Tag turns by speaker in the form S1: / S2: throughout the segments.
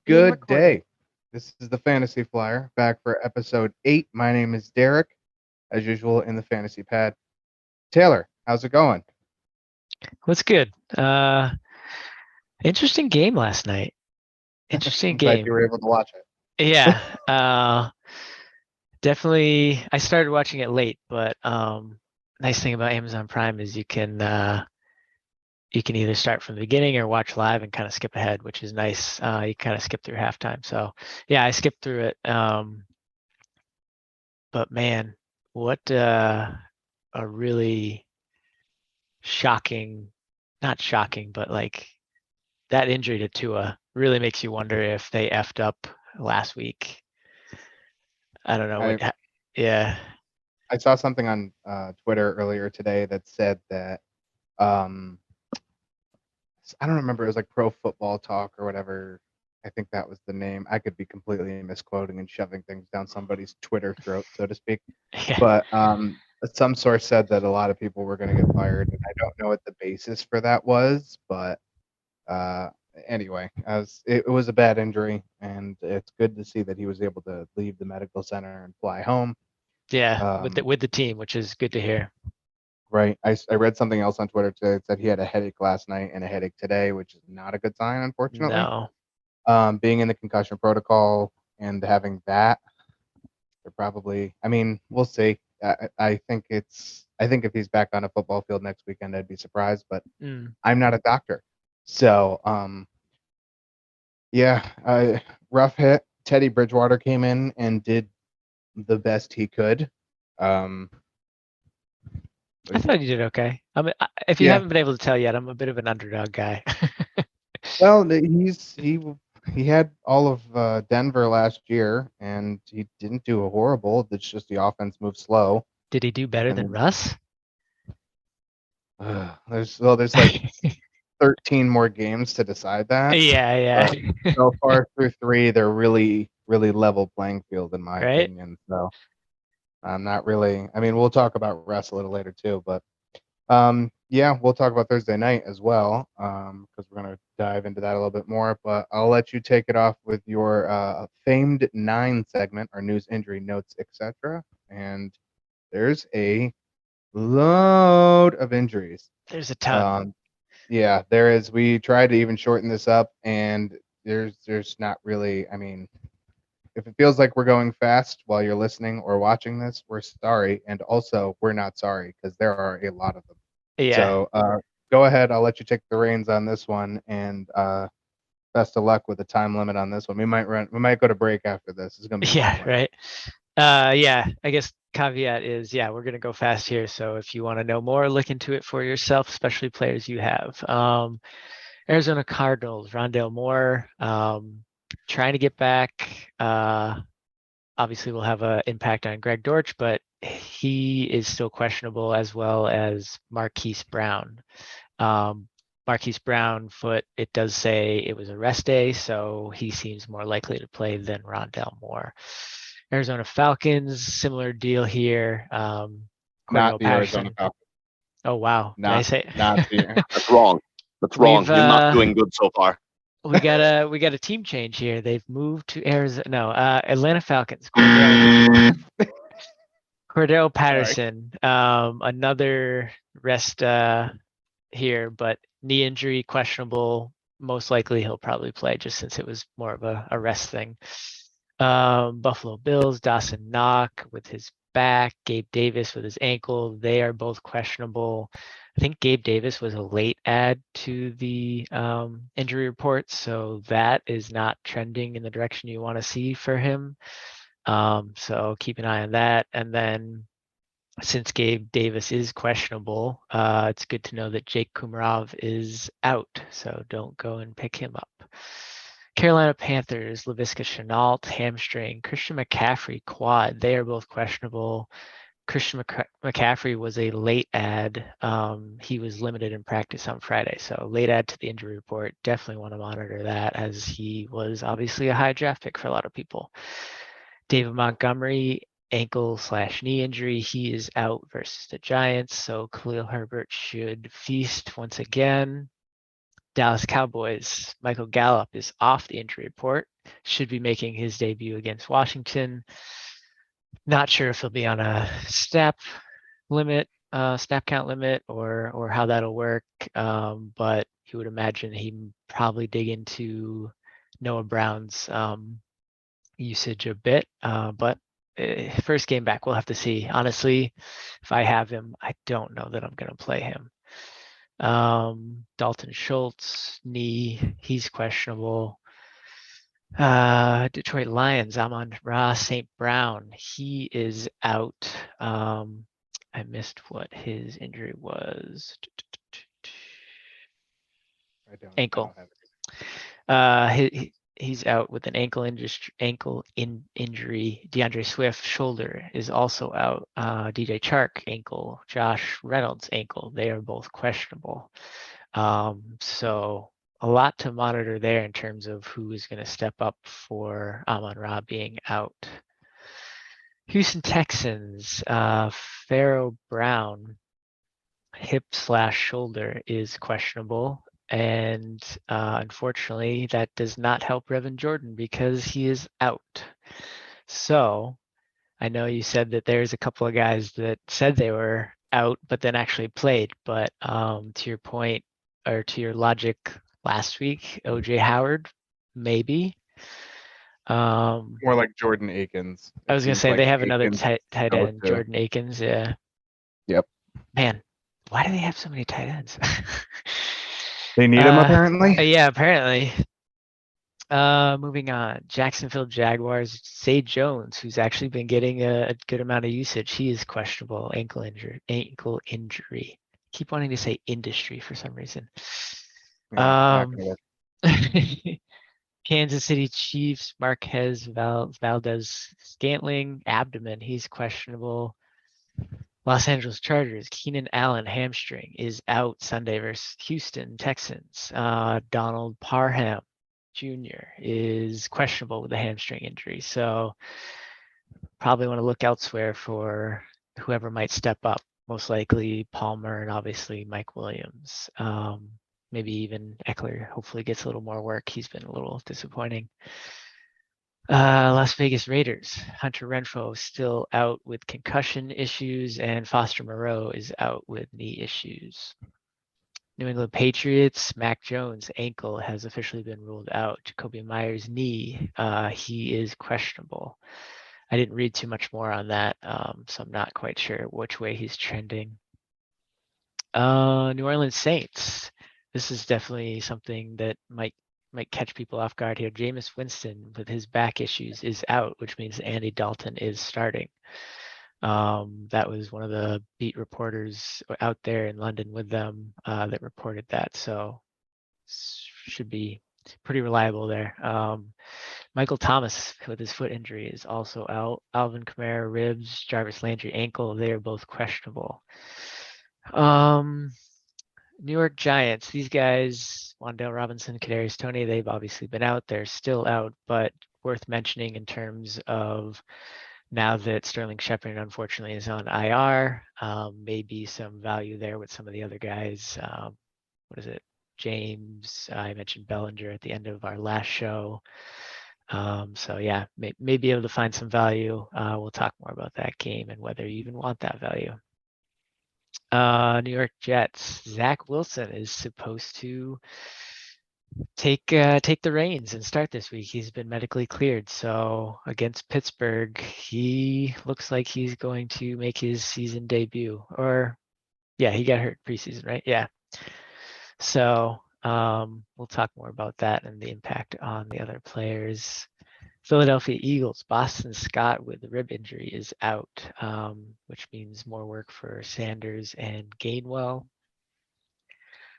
S1: Good day. This is the Fantasy Flyer back for episode 8. My name is Derek, as usual in the fantasy pad. Taylor, how's it going?
S2: What's good? Interesting game last night. Interesting
S1: I'm glad you
S2: game.
S1: were able to watch it.
S2: Yeah. Definitely. I started watching it late, but nice thing about Amazon Prime is you can either start from the beginning or watch live and kind of skip ahead, which is nice. You kind of skip through halftime. So yeah, I skipped through it. But man, what a really shocking, not shocking, but like that injury to Tua really makes you wonder if they effed up last week. I don't know
S1: I,
S2: what. Yeah.
S1: I saw something on Twitter earlier today that said that um, I don't remember. It was like Pro Football Talk or whatever. I think that was the name. I could be completely misquoting and shoving things down somebody's Twitter throat, so to speak.
S2: Yeah.
S1: But some source said that a lot of people were going to get fired, and I don't know what the basis for that was, but uh, anyway, it was a bad injury, and it's good to see that he was able to leave the medical center and fly home.
S2: Yeah. With the team, which is good to hear.
S1: Right. I read something else on Twitter today that said he had a headache last night and a headache today, which is not a good sign, unfortunately.
S2: No.
S1: Being in the concussion protocol and having that, they're probably. I mean, we'll see. I think if he's back on a football field next weekend, I'd be surprised. But I'm not a doctor, so yeah, rough hit. Teddy Bridgewater came in and did the best he could.
S2: I thought you did okay. I mean, if you haven't been able to tell yet, I'm a bit of an underdog guy.
S1: Well, he had all of Denver last year, and he didn't do horrible. It's just the offense moved slow.
S2: Did he do better than Russ?
S1: There's like 13 more games to decide that.
S2: Yeah.
S1: So far through 3, they're really, really level playing field in my
S2: Right?
S1: opinion. So I'm not really. I mean, we'll talk about Russ a little later too, but yeah, we'll talk about Thursday night as well, because we're gonna dive into that a little bit more. But I'll let you take it off with your famed 9 segment, our news, injury, notes, etc. And there's a load of injuries.
S2: There's a ton.
S1: Yeah, there is. We tried to even shorten this up, and there's not really. I mean, if it feels like we're going fast while you're listening or watching this, we're sorry, and also we're not sorry because there are a lot of them.
S2: Yeah.
S1: So go ahead. I'll let you take the reins on this one, and best of luck with the time limit on this one. We might go to break after this. It's gonna be
S2: right. Yeah. I guess caveat is we're gonna go fast here. So if you want to know more, look into it for yourself, especially players you have. Arizona Cardinals, Rondale Moore, trying to get back. Obviously, will have an impact on Greg Dortch, but he is still questionable, as well as Marquise Brown. Marquise Brown foot, it does say it was a rest day, so he seems more likely to play than Rondale Moore. Arizona Falcons, similar deal here.
S1: not the Arizona Falcons.
S2: Oh wow! Did I say?
S1: Not the.
S3: That's wrong. That's wrong. You're not doing good so far.
S2: We got a team change here. They've moved to Arizona. No, Atlanta Falcons. Cordell Patterson, another rest here, but knee injury questionable. Most likely he'll probably play, just since it was more of a rest thing. Buffalo Bills, Dawson Knock with his back, Gabe Davis with his ankle. They are both questionable. I think Gabe Davis was a late add to the injury report, so that is not trending in the direction you want to see for him. So keep an eye on that. And then, since Gabe Davis is questionable, it's good to know that Jake Kumarov is out, so don't go and pick him up. Carolina Panthers, Laviska Shenault, hamstring. Christian McCaffrey, quad. They are both questionable. Christian McCaffrey was a late add. He was limited in practice on Friday, so late add to the injury report. Definitely want to monitor that, as he was obviously a high draft pick for a lot of people. David Montgomery, ankle/knee injury. He is out versus the Giants, so Khalil Herbert should feast once again. Dallas Cowboys, Michael Gallup is off the injury report. Should be making his debut against Washington. Not sure if he'll be on a snap count limit or how that'll work. But you would imagine he'd probably dig into Noah Brown's usage a bit. But first game back, we'll have to see. Honestly, if I have him, I don't know that I'm going to play him. Dalton Schultz, knee, he's questionable. Detroit Lions, Amon-Ra St. Brown, he is out. I missed what his injury was. Ankle. He's out with an ankle injury. DeAndre Swift, shoulder, is also out. DJ Chark, ankle. Josh Reynolds, ankle. They are both questionable. So a lot to monitor there in terms of who is going to step up for Amon-Ra being out. Houston Texans, Pharaoh Brown, hip/shoulder is questionable. And unfortunately, that does not help Brevin Jordan because he is out. So I know you said that there's a couple of guys that said they were out, but then actually played. But to your point, or to your logic last week, OJ Howard, maybe.
S1: More like Jordan Akins.
S2: I was going to say,
S1: like
S2: they have another
S1: Akins
S2: tight end, Jordan Akins. Yeah.
S1: Yep.
S2: Man, why do they have so many tight ends?
S1: They need him apparently.
S2: Yeah, apparently. Moving on, Jacksonville Jaguars, Zay Jones, who's actually been getting a good amount of usage. He is questionable, ankle injury. Keep wanting to say industry for some reason.
S1: Yeah,
S2: Kansas City Chiefs, Marquez Valdez Scantling, abdomen, he's questionable. Los Angeles Chargers, Keenan Allen, hamstring, is out Sunday versus Houston Texans. Donald Parham Jr. is questionable with a hamstring injury. So probably want to look elsewhere for whoever might step up. Most likely Palmer and obviously Mike Williams. Maybe even Eckler hopefully gets a little more work. He's been a little disappointing. Las Vegas Raiders, Hunter Renfrow still out with concussion issues, and Foster Moreau is out with knee issues. New England Patriots, Mac Jones, ankle has officially been ruled out. Jacoby Myers, knee, he is questionable. I didn't read too much more on that, so I'm not quite sure which way he's trending. New Orleans Saints, this is definitely something that might catch people off guard here. Jameis Winston with his back issues is out, which means Andy Dalton is starting. That was one of the beat reporters out there in London with them that reported that. So should be pretty reliable there. Michael Thomas with his foot injury is also out. Alvin Kamara, ribs. Jarvis Landry, ankle. They are both questionable. New York Giants, these guys, Wan'Dale Robinson, Kadarius Toney, they've obviously been out. They're still out, but worth mentioning in terms of now that Sterling Shepard unfortunately is on IR, maybe some value there with some of the other guys. What is it? James, I mentioned Bellinger at the end of our last show. So yeah, may be able to find some value. We'll talk more about that game and whether you even want that value. New York Jets, Zach Wilson is supposed to take the reins and start this week. He's been medically cleared. So against Pittsburgh, he looks like he's going to make his season debut. Or yeah, he got hurt preseason, right? Yeah. So we'll talk more about that and the impact on the other players. Philadelphia Eagles, Boston Scott with the rib injury is out, which means more work for Sanders and Gainwell.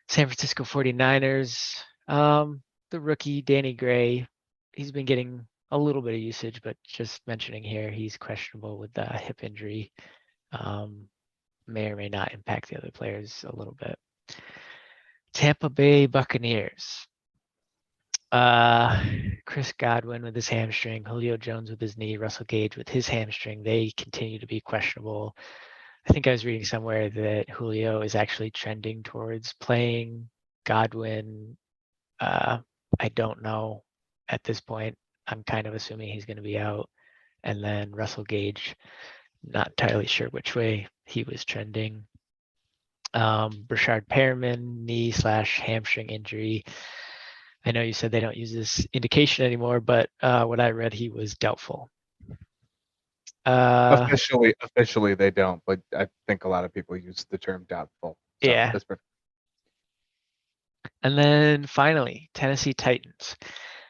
S2: San Francisco 49ers, the rookie Danny Gray, he's been getting a little bit of usage, but just mentioning here, he's questionable with the hip injury. May or may not impact the other players a little bit. Tampa Bay Buccaneers. Chris Godwin with his hamstring, Julio Jones with his knee, Russell Gage with his hamstring. They continue to be questionable. I think I was reading somewhere that Julio is actually trending towards playing. Godwin I don't know at this point. I'm kind of assuming he's going to be out. And then Russell Gage, not entirely sure which way he was trending. Brashard Perriman, knee/hamstring injury. I know you said they don't use this indication anymore, but what I read, he was doubtful.
S1: Officially they don't, but I think a lot of people use the term doubtful. So
S2: Yeah.
S1: that's perfect.
S2: And then finally, Tennessee Titans.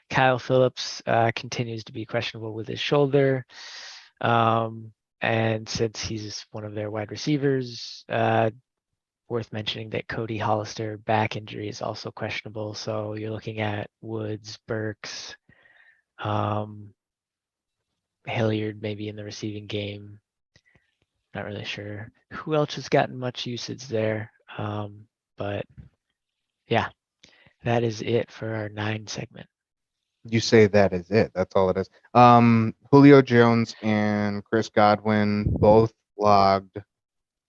S2: Kyle Phillips continues to be questionable with his shoulder. And since he's one of their wide receivers, worth mentioning that Cody Hollister back injury is also questionable. So you're looking at Woods, Burks, Hilliard maybe in the receiving game. Not really sure who else has gotten much usage there. But yeah, that is it for our 9 segment.
S1: You say that is it. That's all it is. Julio Jones and Chris Godwin both logged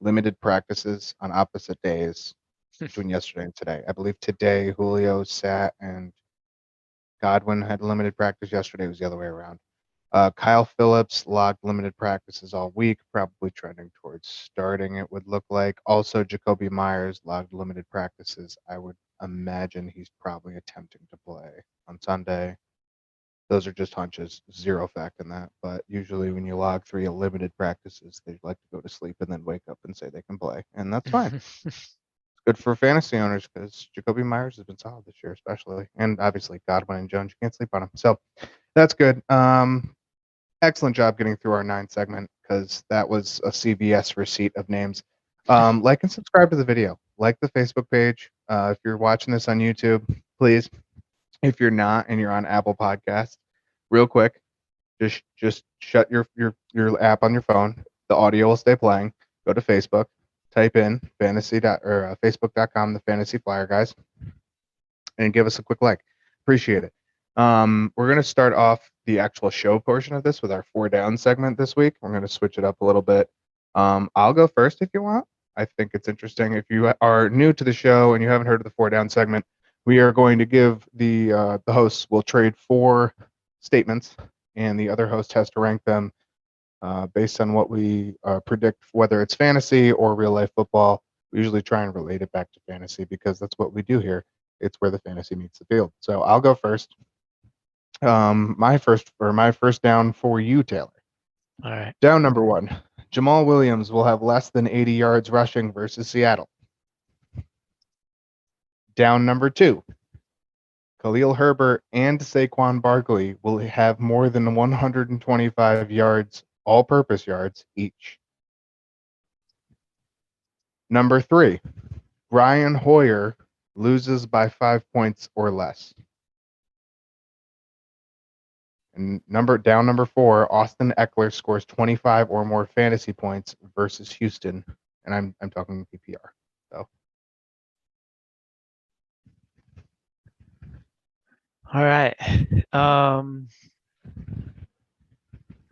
S1: limited practices on opposite days between yesterday and today. I believe today Julio sat and Godwin had limited practice. Yesterday was the other way around. Kyle Phillips logged limited practices all week, probably trending towards starting, it would look like. Also, Jacoby Myers logged limited practices. I would imagine he's probably attempting to play on Sunday. Those are just hunches, zero fact in that. But usually when you log 3 limited practices, they like to go to sleep and then wake up and say they can play. And that's fine. It's good for fantasy owners because Jacoby Myers has been solid this year, especially. And obviously Godwin and Jones, you can't sleep on them. So that's good. Excellent job getting through our 9 segment because that was a CVS receipt of names. Like and subscribe to the video. Like the Facebook page. If you're watching this on YouTube, please. If you're not and you're on Apple Podcasts, real quick, just shut your app on your phone. The audio will stay playing. Go to Facebook, type in facebook.com, the Fantasy Flyer Guys, and give us a quick like. Appreciate it. We're gonna start off the actual show portion of this with our 4 down segment this week. We're gonna switch it up a little bit. I'll go first if you want. I think it's interesting. If you are new to the show and you haven't heard of the 4 down segment, we are going to give the hosts will trade 4 statements, and the other host has to rank them based on what we predict, whether it's fantasy or real life football. We usually try and relate it back to fantasy because that's what we do here. It's where the fantasy meets the field. So I'll go first. My first down for you, Taylor.
S2: All right.
S1: Down number 1. Jamal Williams will have less than 80 yards rushing versus Seattle. Down number 2. Khalil Herbert and Saquon Barkley will have more than 125 yards, all-purpose yards each. Number 3. Brian Hoyer loses by 5 points or less. And down number 4, Austin Eckler scores 25 or more fantasy points versus Houston, and I'm talking PPR. So.
S2: All right.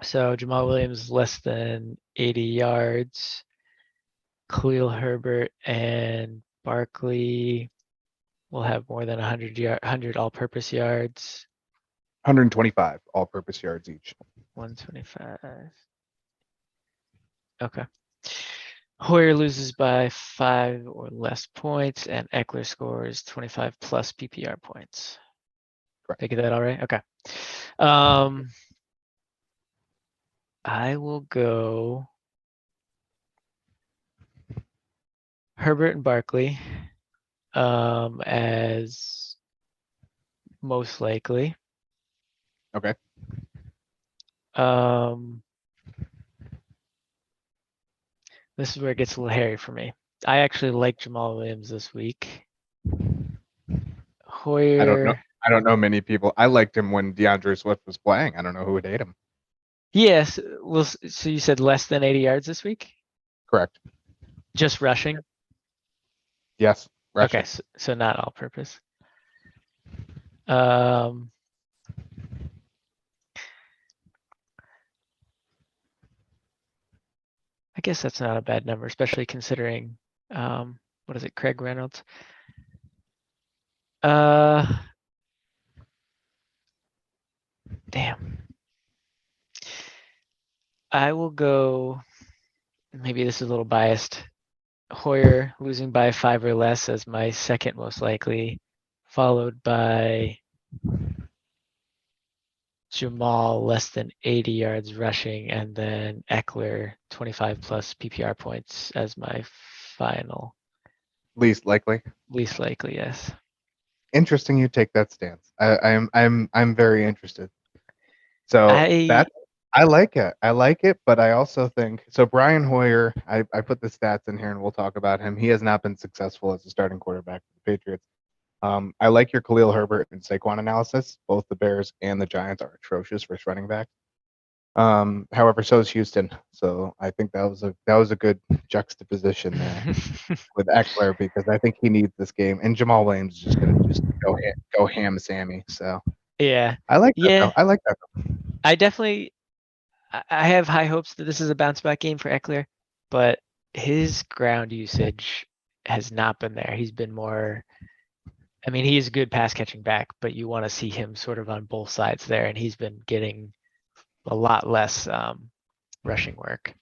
S2: So Jamal Williams less than 80 yards. Khalil Herbert and Barkley will have more than 100 all-purpose yards.
S1: 125 all-purpose yards each.
S2: 125. Okay. Hoyer loses by 5 or less points, and Eckler scores 25 plus PPR points.
S1: Correct.
S2: Did I get that all right? Okay. I will go Herbert and Barkley as most likely.
S1: Okay.
S2: This is where it gets a little hairy for me. I actually like Jamal Williams this week. Hoyer.
S1: I don't know many people. I liked him when DeAndre Swift was playing. I don't know who would hate him.
S2: Yes. Well, so you said less than 80 yards this week?
S1: Correct.
S2: Just rushing?
S1: Yes. Rushing.
S2: Okay. So not all purpose. I guess that's not a bad number, especially considering, what is it, Craig Reynolds? Damn. I will go, maybe this is a little biased. Hoyer losing by 5 or less as my second most likely, followed by Jamal less than 80 yards rushing, and then Eckler 25 plus PPR points as my final.
S1: Least likely.
S2: Least likely, yes.
S1: Interesting you take that stance. I'm very interested. So
S2: I
S1: I like it. I like it, but I also think so. Brian Hoyer, I put the stats in here and we'll talk about him. He has not been successful as a starting quarterback for the Patriots. I like your Khalil Herbert and Saquon analysis. Both the Bears and the Giants are atrocious for running back. However, so is Houston. So I think that was a good juxtaposition there with Eckler because I think he needs this game, and Jamal Williams is just gonna go ham Sammy. So
S2: yeah.
S1: I like that
S2: Yeah.
S1: though. I like that though.
S2: I definitely I have high hopes that this is a bounce back game for Eckler, but his ground usage has not been there. He's been more, I mean, he's a good pass catching back, but you want to see him sort of on both sides there, and he's been getting a lot less rushing work.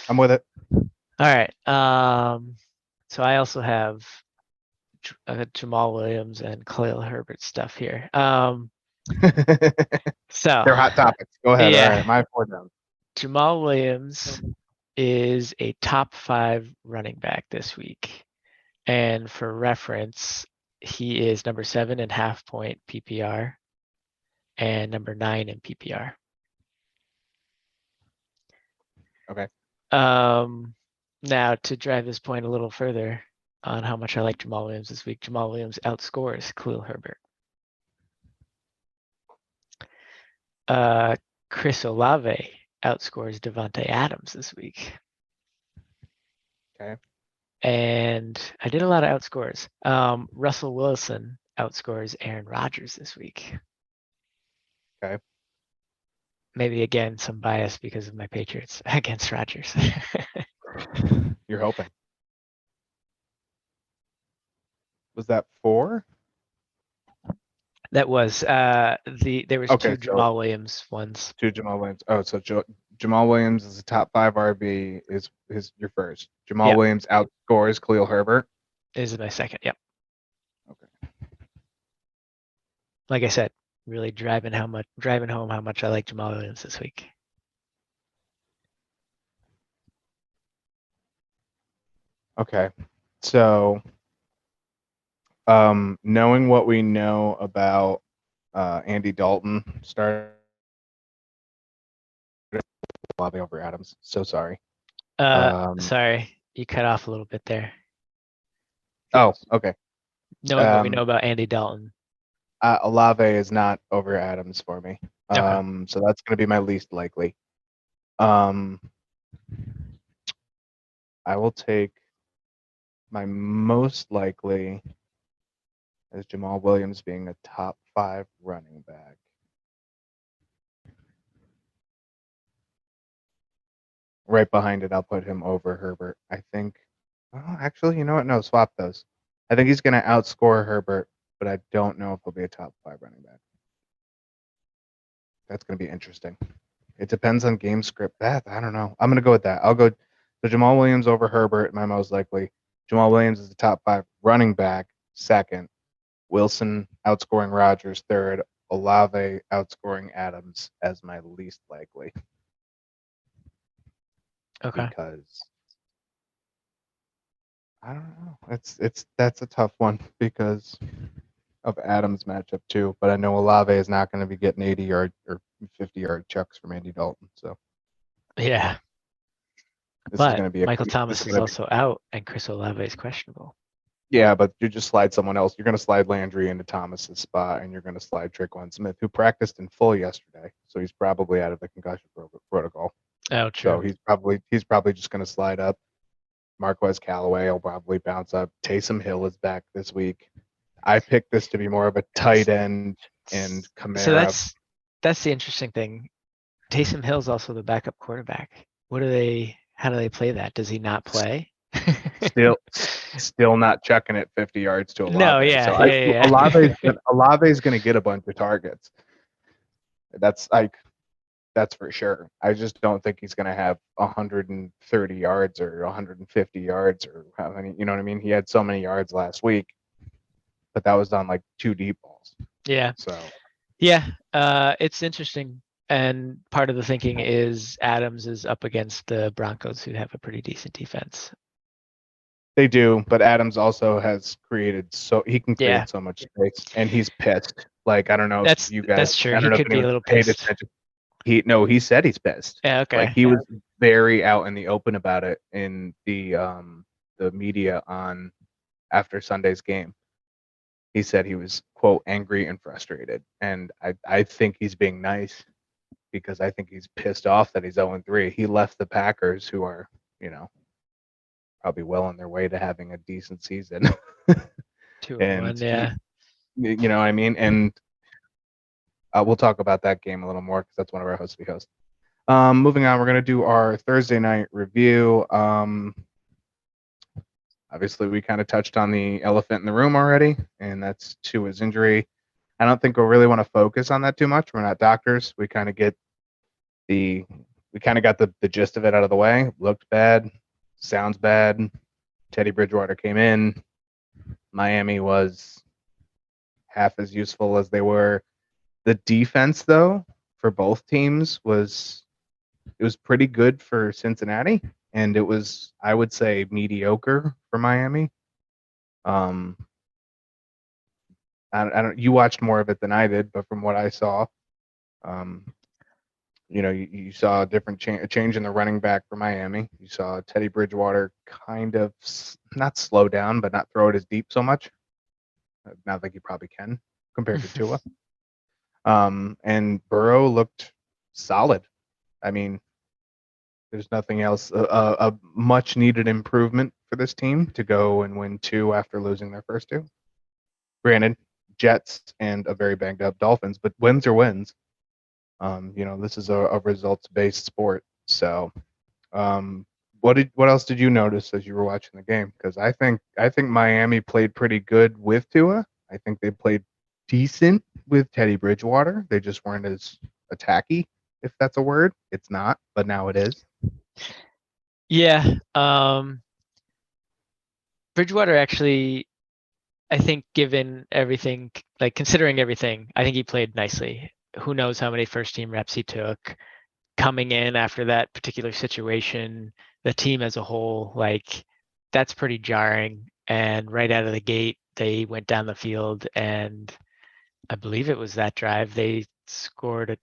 S1: I'm with it.
S2: All right. So I also have Jamal Williams and Khalil Herbert stuff here. So
S1: They're hot topics. Go ahead.
S2: Yeah.
S1: All right, my 4 down.
S2: Jamal Williams is a top 5 running back this week. And for reference, he is number 7 in half point PPR and number 9 in PPR.
S1: Okay.
S2: Now to drive this point a little further on how much I like Jamal Williams this week, Jamal Williams outscores Khalil Herbert. Chris Olave outscores Devontae Adams this week.
S1: Okay.
S2: And I did a lot of outscores. Russell Wilson outscores Aaron Rodgers this week.
S1: Okay.
S2: Maybe again some bias because of my Patriots against Rodgers.
S1: You're hoping. Was that 4?
S2: That was there was
S1: Okay,
S2: 2 Jamal Williams ones.
S1: 2 Jamal Williams. Oh, so Jamal Williams is a top 5 RB is your first. Jamal
S2: Yep.
S1: Williams outscores Khalil Herbert.
S2: This is my second. Yep.
S1: Okay.
S2: Like I said, really driving home how much I like Jamal Williams this week.
S1: Okay. So knowing what we know about Andy Dalton started Olave over Adams. So sorry.
S2: Sorry, you cut off a little bit there.
S1: Oh, okay.
S2: Knowing what we know about Andy Dalton.
S1: Olave is not over Adams for me.
S2: Okay.
S1: So that's going to be my least likely. I will take my most likely as Jamal Williams being a top 5 running back. Right behind it, I'll put him over Herbert. I think. Oh, actually, you know what? No, swap those. I think he's going to outscore Herbert, but I don't know if he'll be a top 5 running back. That's going to be interesting. It depends on game script. I don't know. I'm going to go with that. I'll go so Jamal Williams over Herbert, my most likely. Jamal Williams is the top 5 running back, second. Wilson outscoring Rodgers, third. Olave outscoring Adams as my least likely.
S2: Okay.
S1: Because I don't know. That's a tough one because of Adams' matchup too. But I know Olave is not going to be getting 80-yard or 50-yard chucks from Andy Dalton. So
S2: yeah.
S1: this is
S2: But
S1: going to be
S2: Michael Thomas is also out, and Chris Olave is questionable.
S1: Yeah, but you just slide someone else. You're going to slide Landry into Thomas's spot, and you're going to slide Tre'Quan Smith, who practiced in full yesterday, so he's probably out of the concussion protocol.
S2: Oh, true.
S1: So he's probably just going to slide up. Marquez Callaway will probably bounce up. Taysom Hill is back this week. I picked this to be more of a tight end and Kamara.
S2: So that's the interesting thing. Taysom Hill's also the backup quarterback. How do they play that? Does he not play?
S1: Still not checking it 50 yards to Olave.
S2: No, yeah,
S1: so
S2: yeah.
S1: Olave's going to get a bunch of targets. That's for sure. I just don't think he's going to have 130 yards or 150 yards or how many. You know what I mean? He had so many yards last week, but that was on like 2 deep balls.
S2: Yeah.
S1: So
S2: Yeah. It's interesting. And part of the thinking is Adams is up against the Broncos, who have a pretty decent defense.
S1: they do, but Adams also has created he can create
S2: Yeah.
S1: so much space, and he's pissed. Like I don't know if you guys.
S2: That's true.
S1: I
S2: He
S1: don't know if
S2: could be a
S1: anyone
S2: little
S1: paid
S2: pissed.
S1: attention. He said he's pissed.
S2: Yeah. Okay.
S1: Like he was very out in the open about it in the media on after Sunday's game. He said he was, quote, angry and frustrated. And I think he's being nice because I think he's pissed off that he's 0-3. He left the Packers, who are, probably well on their way to having a decent season.
S2: 2-1. Yeah.
S1: You know what I mean? And we'll talk about that game a little more because that's one of our hosts we host. Moving on, we're going to do our Thursday night review. Obviously, we kind of touched on the elephant in the room already, and that's Tua's injury. I don't think we'll really want to focus on that too much. We're not doctors. We kind of got the gist of it out of the way. Looked bad, sounds bad. Teddy Bridgewater came in. Miami was half as useful as they were. The defense, though, for both teams was pretty good for Cincinnati, and it was, I would say, mediocre for Miami. I don't. You watched more of it than I did, but from what I saw, you saw a different change in the running back for Miami. You saw Teddy Bridgewater kind of not slow down, but not throw it as deep so much. Not like he probably can compared to Tua. And Burrow looked solid. I mean, there's nothing else. A much needed improvement for this team to go and win 2 after losing their first 2. Granted, Jets and a very banged up Dolphins, but wins are wins. This is a results based sport. So, what else did you notice as you were watching the game? Because I think Miami played pretty good with Tua. I think they played decent with Teddy Bridgewater. They just weren't as attacky, if that's a word. It's not, but now it is.
S2: Yeah. Bridgewater actually, I think, given everything, like considering everything, I think he played nicely. Who knows how many first team reps he took coming in after that particular situation, the team as a whole, like that's pretty jarring. And right out of the gate, they went down the field, and I believe it was that drive they scored a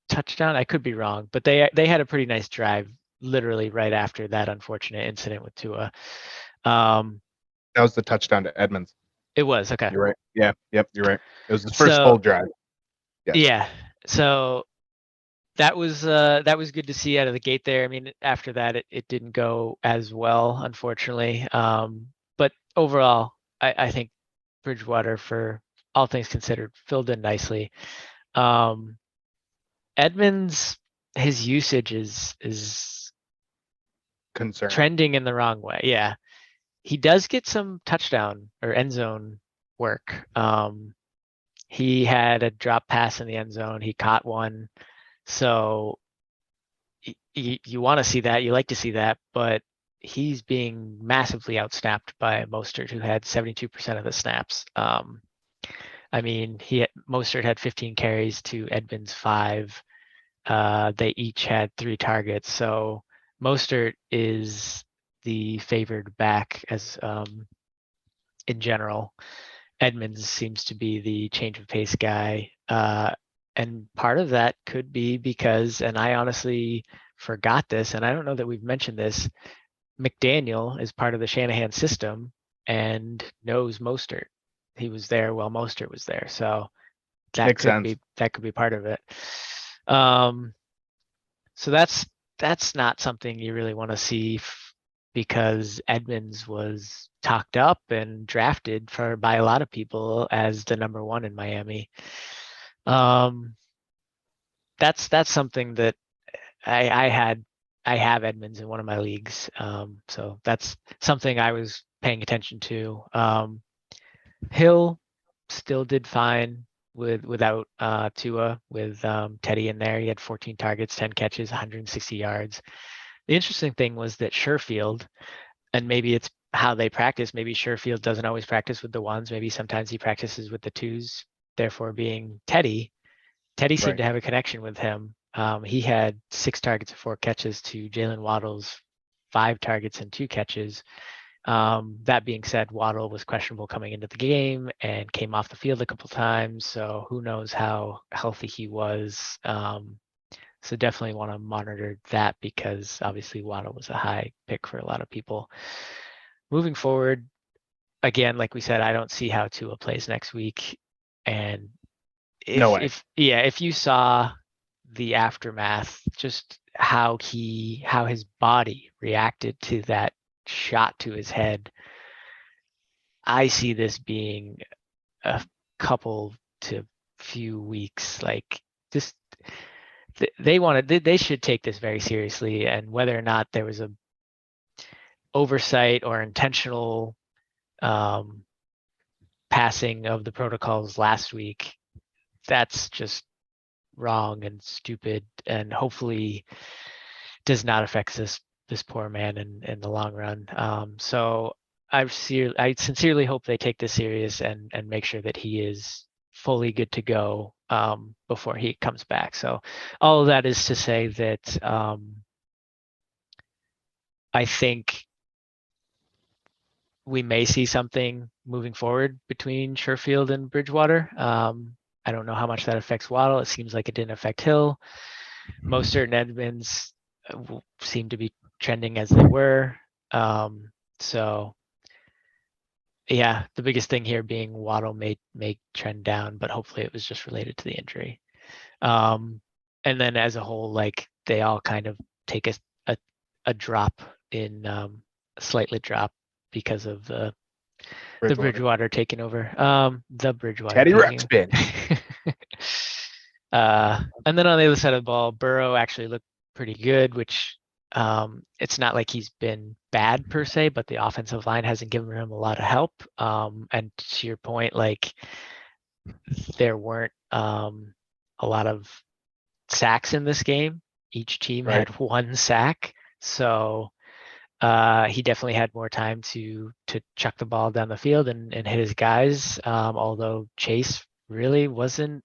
S2: touchdown. I could be wrong, but they had a pretty nice drive literally right after that unfortunate incident with Tua.
S1: That was the touchdown to Edmonds.
S2: It was, okay.
S1: You're right. Yeah. Yep. You're right. It was the first full drive. Yes.
S2: Yeah. So that was good to see out of the gate there. I mean, after that, it didn't go as well, unfortunately. But overall, I think Bridgewater, for all things considered, filled in nicely. Edmonds, his usage is
S1: concerning,
S2: trending in the wrong way. Yeah. He does get some touchdown or end zone work. He had a drop pass in the end zone. He caught one. So you want to see that. You like to see that, but he's being massively outsnapped by Mostert, who had 72% of the snaps. I mean, Mostert had 15 carries to Edmonds 5. They each had 3 targets. So Mostert is the favored back as in general. Edmonds seems to be the change of pace guy. And part of that could be because, and I honestly forgot this, and I don't know that we've mentioned this, McDaniel is part of the Shanahan system and knows Mostert. He was there while Mostert was there. So that could be part of it. So that's not something you really want to see because Edmonds was talked up and drafted by a lot of people as the number 1 in Miami. That's something that I have Edmonds in one of my leagues. So that's something I was paying attention to. Hill still did fine. without Tua, with Teddy in there. He had 14 targets, 10 catches, 160 yards. The interesting thing was that Sherfield, and maybe it's how they practice, maybe Sherfield doesn't always practice with the ones, maybe sometimes he practices with the twos, therefore being Teddy. Teddy seemed
S1: Right.
S2: to have a connection with him. He had 6 targets and 4 catches to Jalen Waddle's 5 targets and 2 catches. That being said, Waddle was questionable coming into the game and came off the field a couple times, so who knows how healthy he was. So definitely want to monitor that because obviously Waddle was a high pick for a lot of people. Moving forward, again, like we said, I don't see how Tua plays next week. And
S1: No way.
S2: if you saw the aftermath, just how his body reacted to that shot to his head, I see this being a couple to few weeks. Like just they should take this very seriously, and whether or not there was a oversight or intentional passing of the protocols last week, that's just wrong and stupid, and hopefully does not affect this poor man in the long run. So I sincerely hope they take this serious and make sure that he is fully good to go before he comes back. So all of that is to say that I think we may see something moving forward between Sherfield and Bridgewater. I don't know how much that affects Waddle. It seems like it didn't affect Hill. Mostert and Edmonds seem to be trending as they were. So yeah, the biggest thing here being Waddle may trend down, but hopefully it was just related to the injury. And then as a whole, like they all kind of take a drop in slightly drop because of the Bridgewater taking over. The Bridgewater
S1: Teddy
S2: taking
S1: Ruxpin.
S2: And then on the other side of the ball, Burrow actually looked pretty good, which it's not like he's been bad per se, but the offensive line hasn't given him a lot of help. And to your point, like there weren't a lot of sacks in this game. Each team had 1 sack. So he definitely had more time to chuck the ball down the field and hit his guys. Although Chase really wasn't.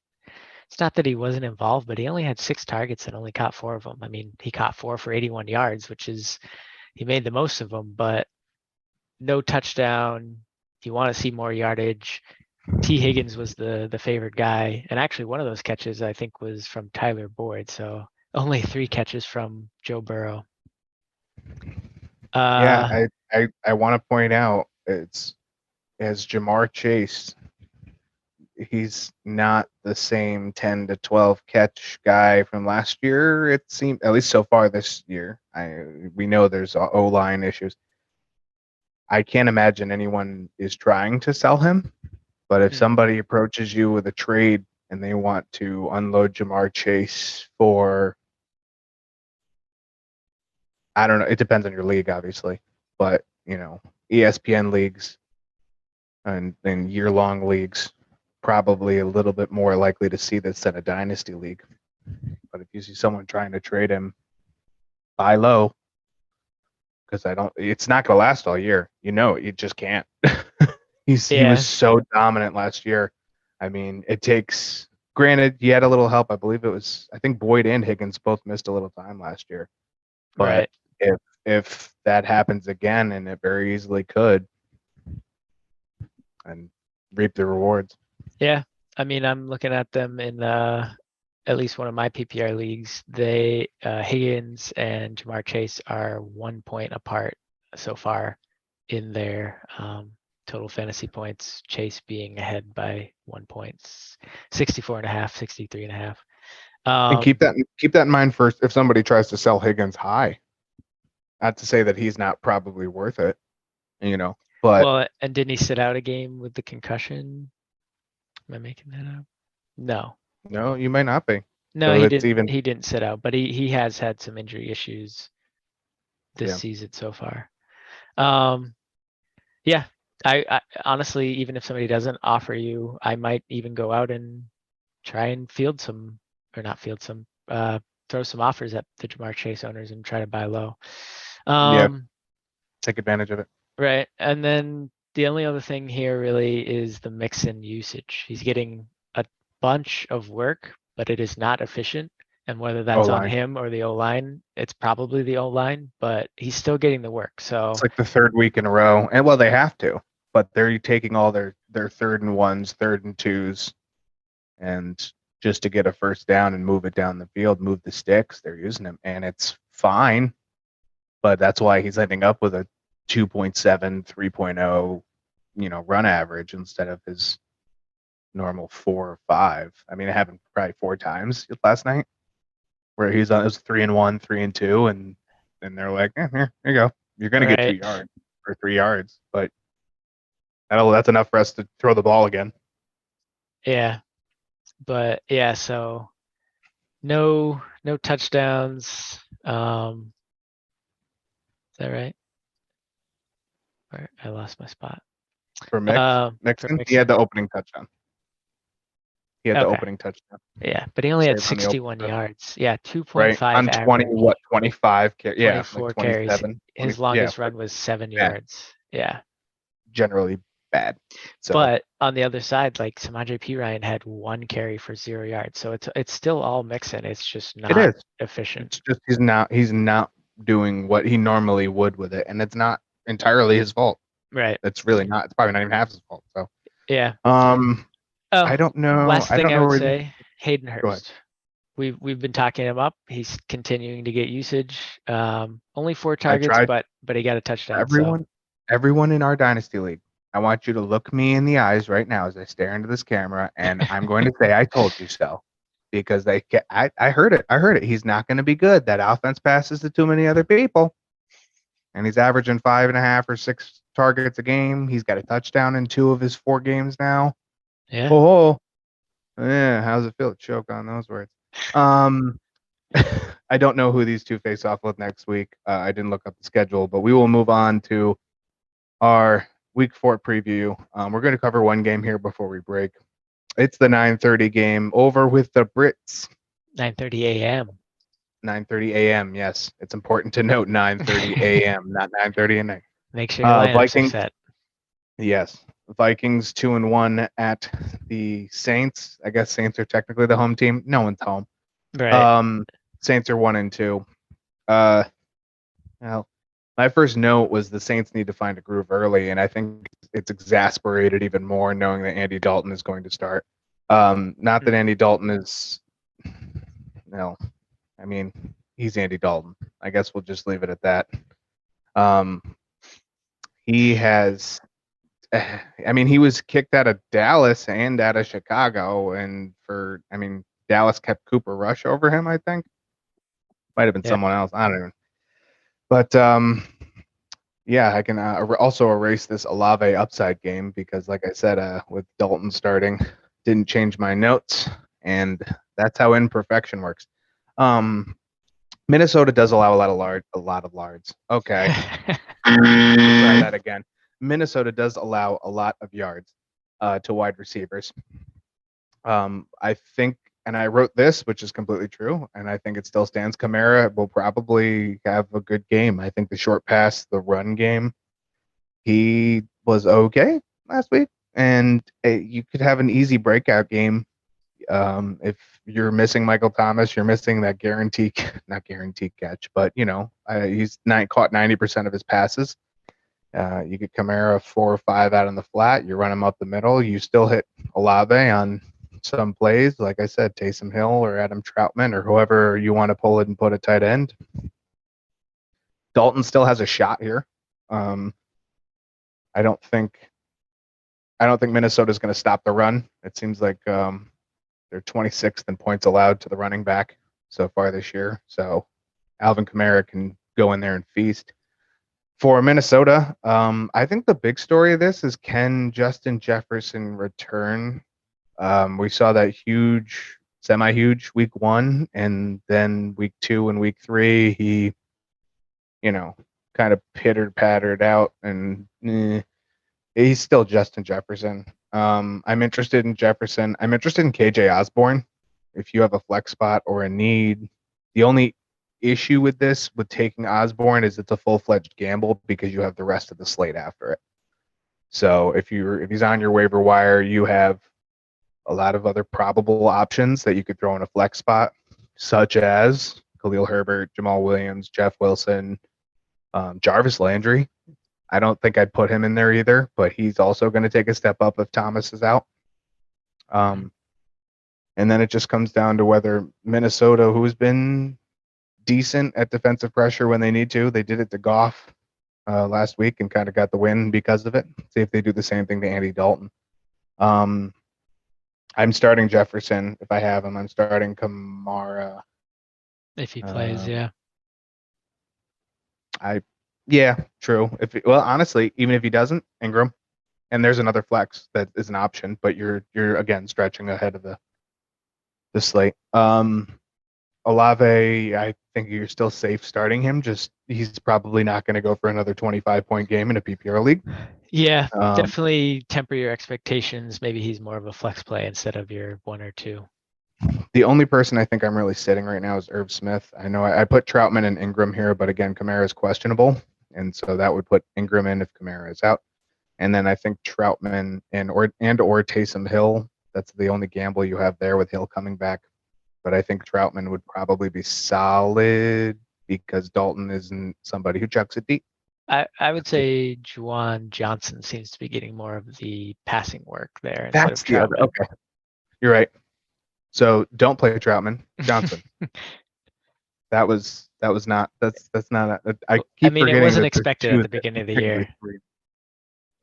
S2: It's not that he wasn't involved, but he only had 6 targets and only caught 4 of them. I mean, he caught 4 for 81 yards, which is he made the most of them, but no touchdown. You want to see more yardage. T. Higgins was the favored guy, and actually one of those catches I think was from Tyler Boyd. So only 3 catches from Joe Burrow.
S1: Yeah, I want to point out it's as Jamar Chase. He's not the same 10 to 12 catch guy from last year. It seemed, at least so far this year. We know there's O-line issues. I can't imagine anyone is trying to sell him, but if somebody approaches you with a trade and they want to unload Jamar Chase for, I don't know, it depends on your league, obviously, but ESPN leagues and year-long leagues, probably a little bit more likely to see this than a dynasty league. But if you see someone trying to trade him, buy low, because it's not gonna last all year. You just can't. He was so dominant last year. I mean, it takes. Granted, he had a little help. I believe I think Boyd and Higgins both missed a little time last year. But if that happens again, and it very easily could, and reap the rewards.
S2: Yeah, I mean, I'm looking at them in at least one of my PPR leagues. They Higgins and Jamar Chase are 1 point apart so far in their total fantasy points. Chase being ahead by 1 point, 64.5, 63.5.
S1: And keep that in mind first. If somebody tries to sell Higgins high, not to say that he's not probably worth it, but
S2: well, and didn't he sit out a game with the concussion? Am I making that up?
S1: No, you may not be.
S2: No,
S1: So
S2: he
S1: that's
S2: didn't. He didn't sit out, but he has had some injury issues this season so far. Yeah, I honestly, even if somebody doesn't offer you, I might even go out and try and field some, or not field some, throw some offers at the Jamar Chase owners and try to buy low.
S1: Take advantage of it.
S2: Right. And then the only other thing here really is the Mixon usage. He's getting a bunch of work, but it is not efficient. And whether that's on
S1: O-line.
S2: him or the O-line, it's probably the O-line, but he's still getting the work. So
S1: It's like the third week in a row. And well, they have to, but they're taking all their 3rd and 1s, 3rd and 2s, and just to get a first down and move it down the field, move the sticks, they're using him. And it's fine. But that's why he's ending up with a 2.7, 3.0, run average instead of his normal 4 or 5. I mean, it happened probably 4 times last night where it was 3 and 1, 3 and 2, and they're like, here you go. You're gonna get 2 yards or 3 yards, but that's enough for us to throw the ball again.
S2: Yeah. But yeah, so no touchdowns. Is that right? Or I lost my spot.
S1: For Mixon, he
S2: Mixon.
S1: had the opening touchdown. He had the
S2: Okay.
S1: opening touchdown.
S2: Yeah, but he only had
S1: Saved on the
S2: 61 yards. Yeah, 2.5
S1: Right on 20,
S2: average,
S1: 25 carries. Yeah,
S2: 24
S1: like
S2: carries.
S1: 27.
S2: His longest run was 7 yards. Yeah.
S1: Generally bad. So,
S2: But on the other side, like Samaje Perine had 1 carry for 0 yards. So it's still all Mixon. It's just
S1: it
S2: not
S1: is.
S2: efficient.
S1: It's just he's not doing what he normally would with it, and it's not entirely his fault.
S2: Right.
S1: It's really not. It's probably not even half his fault. So
S2: Yeah.
S1: I don't know.
S2: Last thing I would say, Hayden
S1: Go ahead.
S2: Hurst. We've been talking him up. He's continuing to get usage. Only 4 targets, but he got a touchdown.
S1: Everyone in our dynasty league, I want you to look me in the eyes right now as I stare into this camera, and I'm going to say I told you so, because I heard it. I heard it. He's not going to be good. That offense passes to too many other people, and he's averaging 5.5 or 6 targets a game. He's got a touchdown in 2 of his 4 games now.
S2: Yeah.
S1: Oh, yeah. How's it feel to choke on those words? I don't know who these 2 face off with next week. I didn't look up the schedule, but we will move on to our Week 4 preview. We're going to cover one game here before we break. It's the 9:30 game over with the Brits.
S2: 9:30 a.m.
S1: 9:30 a.m. Yes, it's important to note 9:30 a.m., not 9:30 at night.
S2: Make sure your lineups
S1: Vikings
S2: are set.
S1: Yes, Vikings 2-1 at the Saints. I guess Saints are technically the home team. No one's home.
S2: Right.
S1: Saints are 1-2. Well, my first note was the Saints need to find a groove early, and I think it's exasperated even more knowing that Andy Dalton is going to start. Not that Andy Dalton is, I mean, he's Andy Dalton. I guess we'll just leave it at that. He has, he was kicked out of Dallas and out of Chicago, and Dallas kept Cooper Rush over him, I think. Might have been someone else. I don't even. But yeah, I can also erase this Olave upside game because, like I said, with Dalton starting, didn't change my notes, and that's how imperfection works. Minnesota does allow a lot of yards. Okay, try that again. Minnesota does allow a lot of yards to wide receivers. I think, and I wrote this, which is completely true, and I think it still stands. Kamara will probably have a good game. I think the short pass, the run game, he was okay last week, and you could have an easy breakout game. If you're missing Michael Thomas, you're missing that not guaranteed catch, but he's caught 90% of his passes. You get Kamara 4 or 5 out in the flat. You run him up the middle. You still hit Olave on some plays, like I said, Taysom Hill or Adam Troutman or whoever you want to pull it and put a tight end. Dalton still has a shot here. I don't think Minnesota's going to stop the run. It seems like they're 26th in points allowed to the running back so far this year. So Alvin Kamara can go in there and feast. For Minnesota, I think the big story of this is, can Justin Jefferson return? We saw that semi-huge week 1, and then week 2 and week 3, he, kind of pitter-pattered out, and he's still Justin Jefferson. I'm interested in Jefferson. I'm interested in KJ Osborne. If you have a flex spot or a need, the only issue with this, with taking Osborne, is it's a full-fledged gamble because you have the rest of the slate after it. So if he's on your waiver wire, you have a lot of other probable options that you could throw in a flex spot, such as Khalil Herbert, Jamal Williams, Jeff Wilson, Jarvis Landry. I don't think I'd put him in there either, but he's also going to take a step up if Thomas is out. And then it just comes down to whether Minnesota, who's been decent at defensive pressure when they need to, they did it to Goff last week and kind of got the win because of it. See if they do the same thing to Andy Dalton. I'm starting Jefferson if I have him. I'm starting Kamara.
S2: If he plays, yeah.
S1: Yeah, true. Honestly, even if he doesn't, Ingram, and there's another flex that is an option, but you're again stretching ahead of the slate. Olave, I think you're still safe starting him. Just he's probably not going to go for another 25-point game in a PPR league.
S2: Yeah, definitely temper your expectations. Maybe he's more of a flex play instead of your 1 or 2.
S1: The only person I think I'm really sitting right now is Irv Smith. I know I put Troutman and Ingram here, but again, Kamara is questionable, and so that would put Ingram in if Kamara is out. And then I think Troutman or Taysom Hill. That's the only gamble you have there with Hill coming back. But I think Troutman would probably be solid because Dalton isn't somebody who chucks it deep.
S2: I would say Juwan Johnson seems to be getting more of the passing work there.
S1: That's the other. Okay, you're right. So don't play Troutman. Johnson. That's not. I mean,
S2: it wasn't expected at the beginning of the year.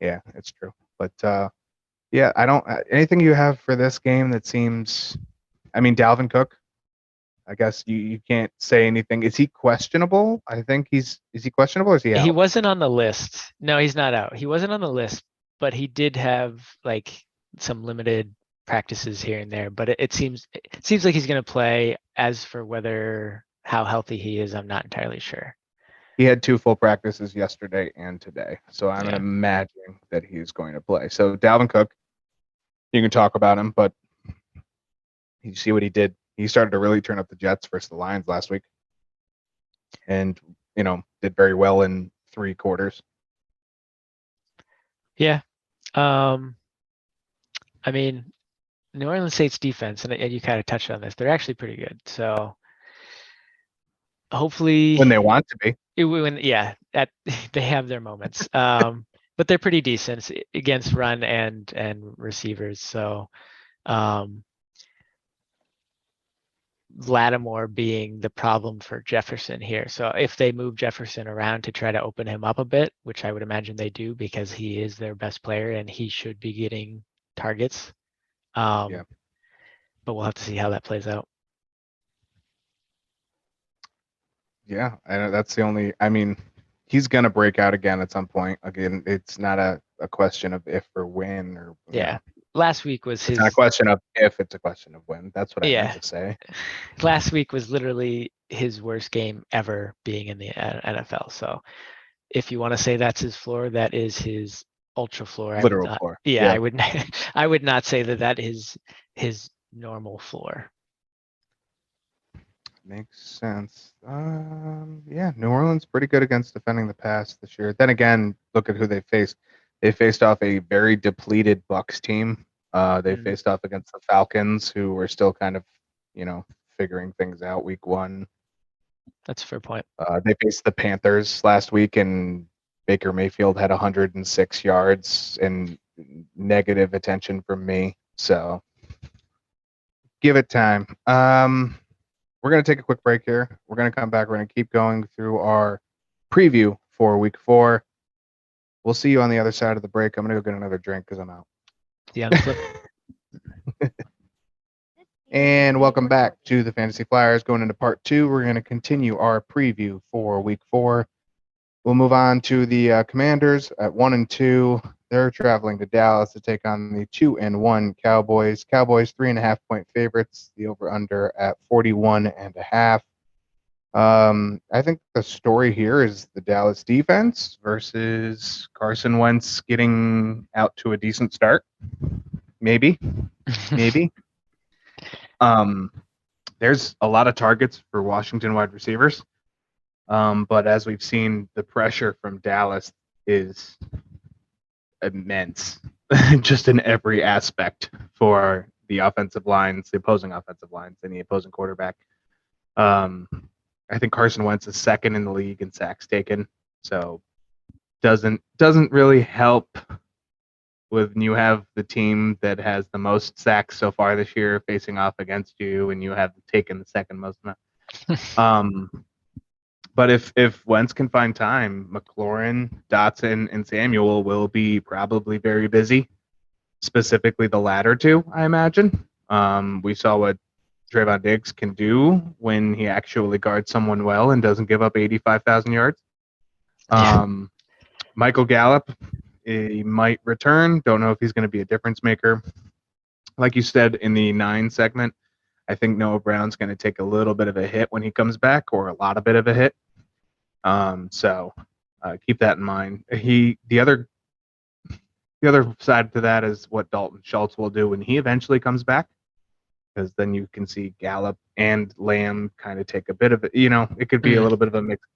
S1: Yeah, it's true. But yeah, I don't. Anything you have for this game that seems. I mean, Dalvin Cook. I guess you can't say anything. Is he questionable? I think is he questionable or is he out?
S2: He wasn't on the list. No, he's not out. He wasn't on the list, but he did have like some limited practices here and there. But it seems like he's going to play. As for how healthy he is, I'm not entirely sure.
S1: He had 2 full practices yesterday and today, so I'm imagining that he's going to play. So Dalvin Cook, you can talk about him, but you see what he did. He started to really turn up the Jets versus the Lions last week, and did very well in 3 quarters.
S2: Yeah, I mean, New Orleans Saints defense, and you kind of touched on this. They're actually pretty good. So hopefully,
S1: when they want to be,
S2: they have their moments. But they're pretty decent against run and receivers. So. Lattimore being the problem for Jefferson here. So if they move Jefferson around to try to open him up a bit, which I would imagine they do because he is their best player and he should be getting targets. But we'll have to see how that plays out.
S1: Yeah, and that's the only. I mean, he's gonna break out again at some point. Again, it's not a question of if or when or.
S2: Last week was
S1: it's not a question of if, it's a question of when. That's what I meant to say.
S2: Last week was literally his worst game ever being in the NFL. So if you want to say that's his floor, that is his ultra floor.
S1: Literal floor.
S2: Yeah, I would not say that is his normal floor.
S1: Makes sense. New Orleans pretty good against defending the pass this year. Then again, look at who they faced. They faced off a very depleted Bucs team. They faced off against the Falcons, who were still kind of, figuring things out week 1.
S2: That's a fair point.
S1: They faced the Panthers last week, and Baker Mayfield had 106 yards and negative attention from me. So give it time. We're going to take a quick break here. We're going to come back. We're going to keep going through our preview for week 4. We'll see you on the other side of the break. I'm going to go get another drink because I'm out.
S2: Yeah.
S1: And welcome back to the Fantasy Flyers. Going into part 2, we're going to continue our preview for week 4. We'll move on to the Commanders at 1-2. They're traveling to Dallas to take on the 2-1 Cowboys. Cowboys 3.5-point favorites. The over/under at 41.5. I think the story here is the Dallas defense versus Carson Wentz getting out to a decent start. Maybe. There's a lot of targets for Washington wide receivers. But as we've seen, the pressure from Dallas is immense, just in every aspect for the offensive lines, the opposing offensive lines, and the opposing quarterback. I think Carson Wentz is second in the league in sacks taken, so doesn't really help when you have the team that has the most sacks so far this year facing off against you, and you have taken the second most amount. But if Wentz can find time, McLaurin, Dotson, and Samuel will be probably very busy. Specifically, the latter two, I imagine. We saw what Trayvon Diggs can do when he actually guards someone well and doesn't give up 85,000 yards. Michael Gallup, he might return. Don't know if he's going to be a difference maker. Like you said in the 9 segment, I think Noah Brown's going to take a little bit of a hit when he comes back, or a lot of bit of a hit. So keep that in mind. The other side to that is what Dalton Schultz will do when he eventually comes back, because then you can see Gallup and Lamb kind of take a bit of it. It could be a little bit of a mix.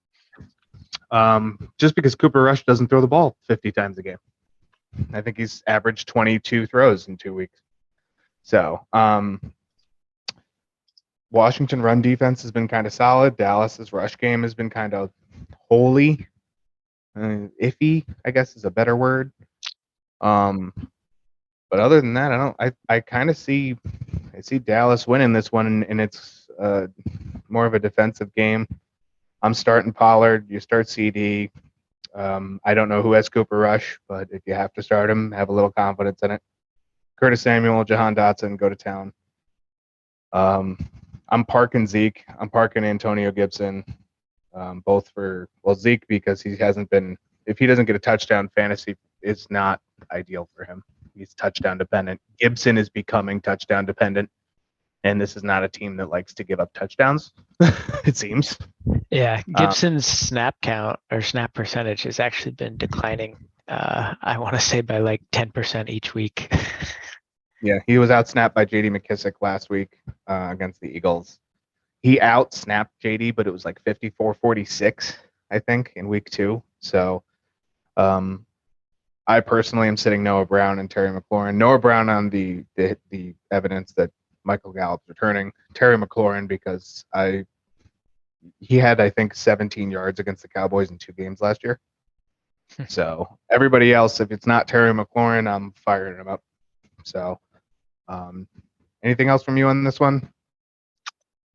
S1: Just because Cooper Rush doesn't throw the ball 50 times a game. I think he's averaged 22 throws in 2 weeks. So Washington run defense has been kind of solid. Dallas's rush game has been kind of holy, iffy, I guess is a better word. But other than that, I kind of see Dallas winning this one, and it's more of a defensive game. I'm starting Pollard. You start CD. I don't know who has Cooper Rush, but if you have to start him, have a little confidence in it. Curtis Samuel, Jahan Dotson, go to town. I'm parking Zeke. I'm parking Antonio Gibson, both for Zeke because he hasn't been. If he doesn't get a touchdown, fantasy is not ideal for him. He's touchdown dependent. Gibson is becoming touchdown dependent, and this is not a team that likes to give up touchdowns. It seems.
S2: Yeah, Gibson's snap count or snap percentage has actually been declining. I want to say by like 10% each week.
S1: Yeah, he was outsnapped by J.D. McKissick last week against the Eagles. He outsnapped J.D., but it was like 54-46, I think, in week 2. So I personally am sitting Noah Brown and Terry McLaurin. Noah Brown on the evidence that Michael Gallup's returning. Terry McLaurin because he had, I think, 17 yards against the Cowboys in 2 games last year. So everybody else, if it's not Terry McLaurin, I'm firing him up. So anything else from you on this one?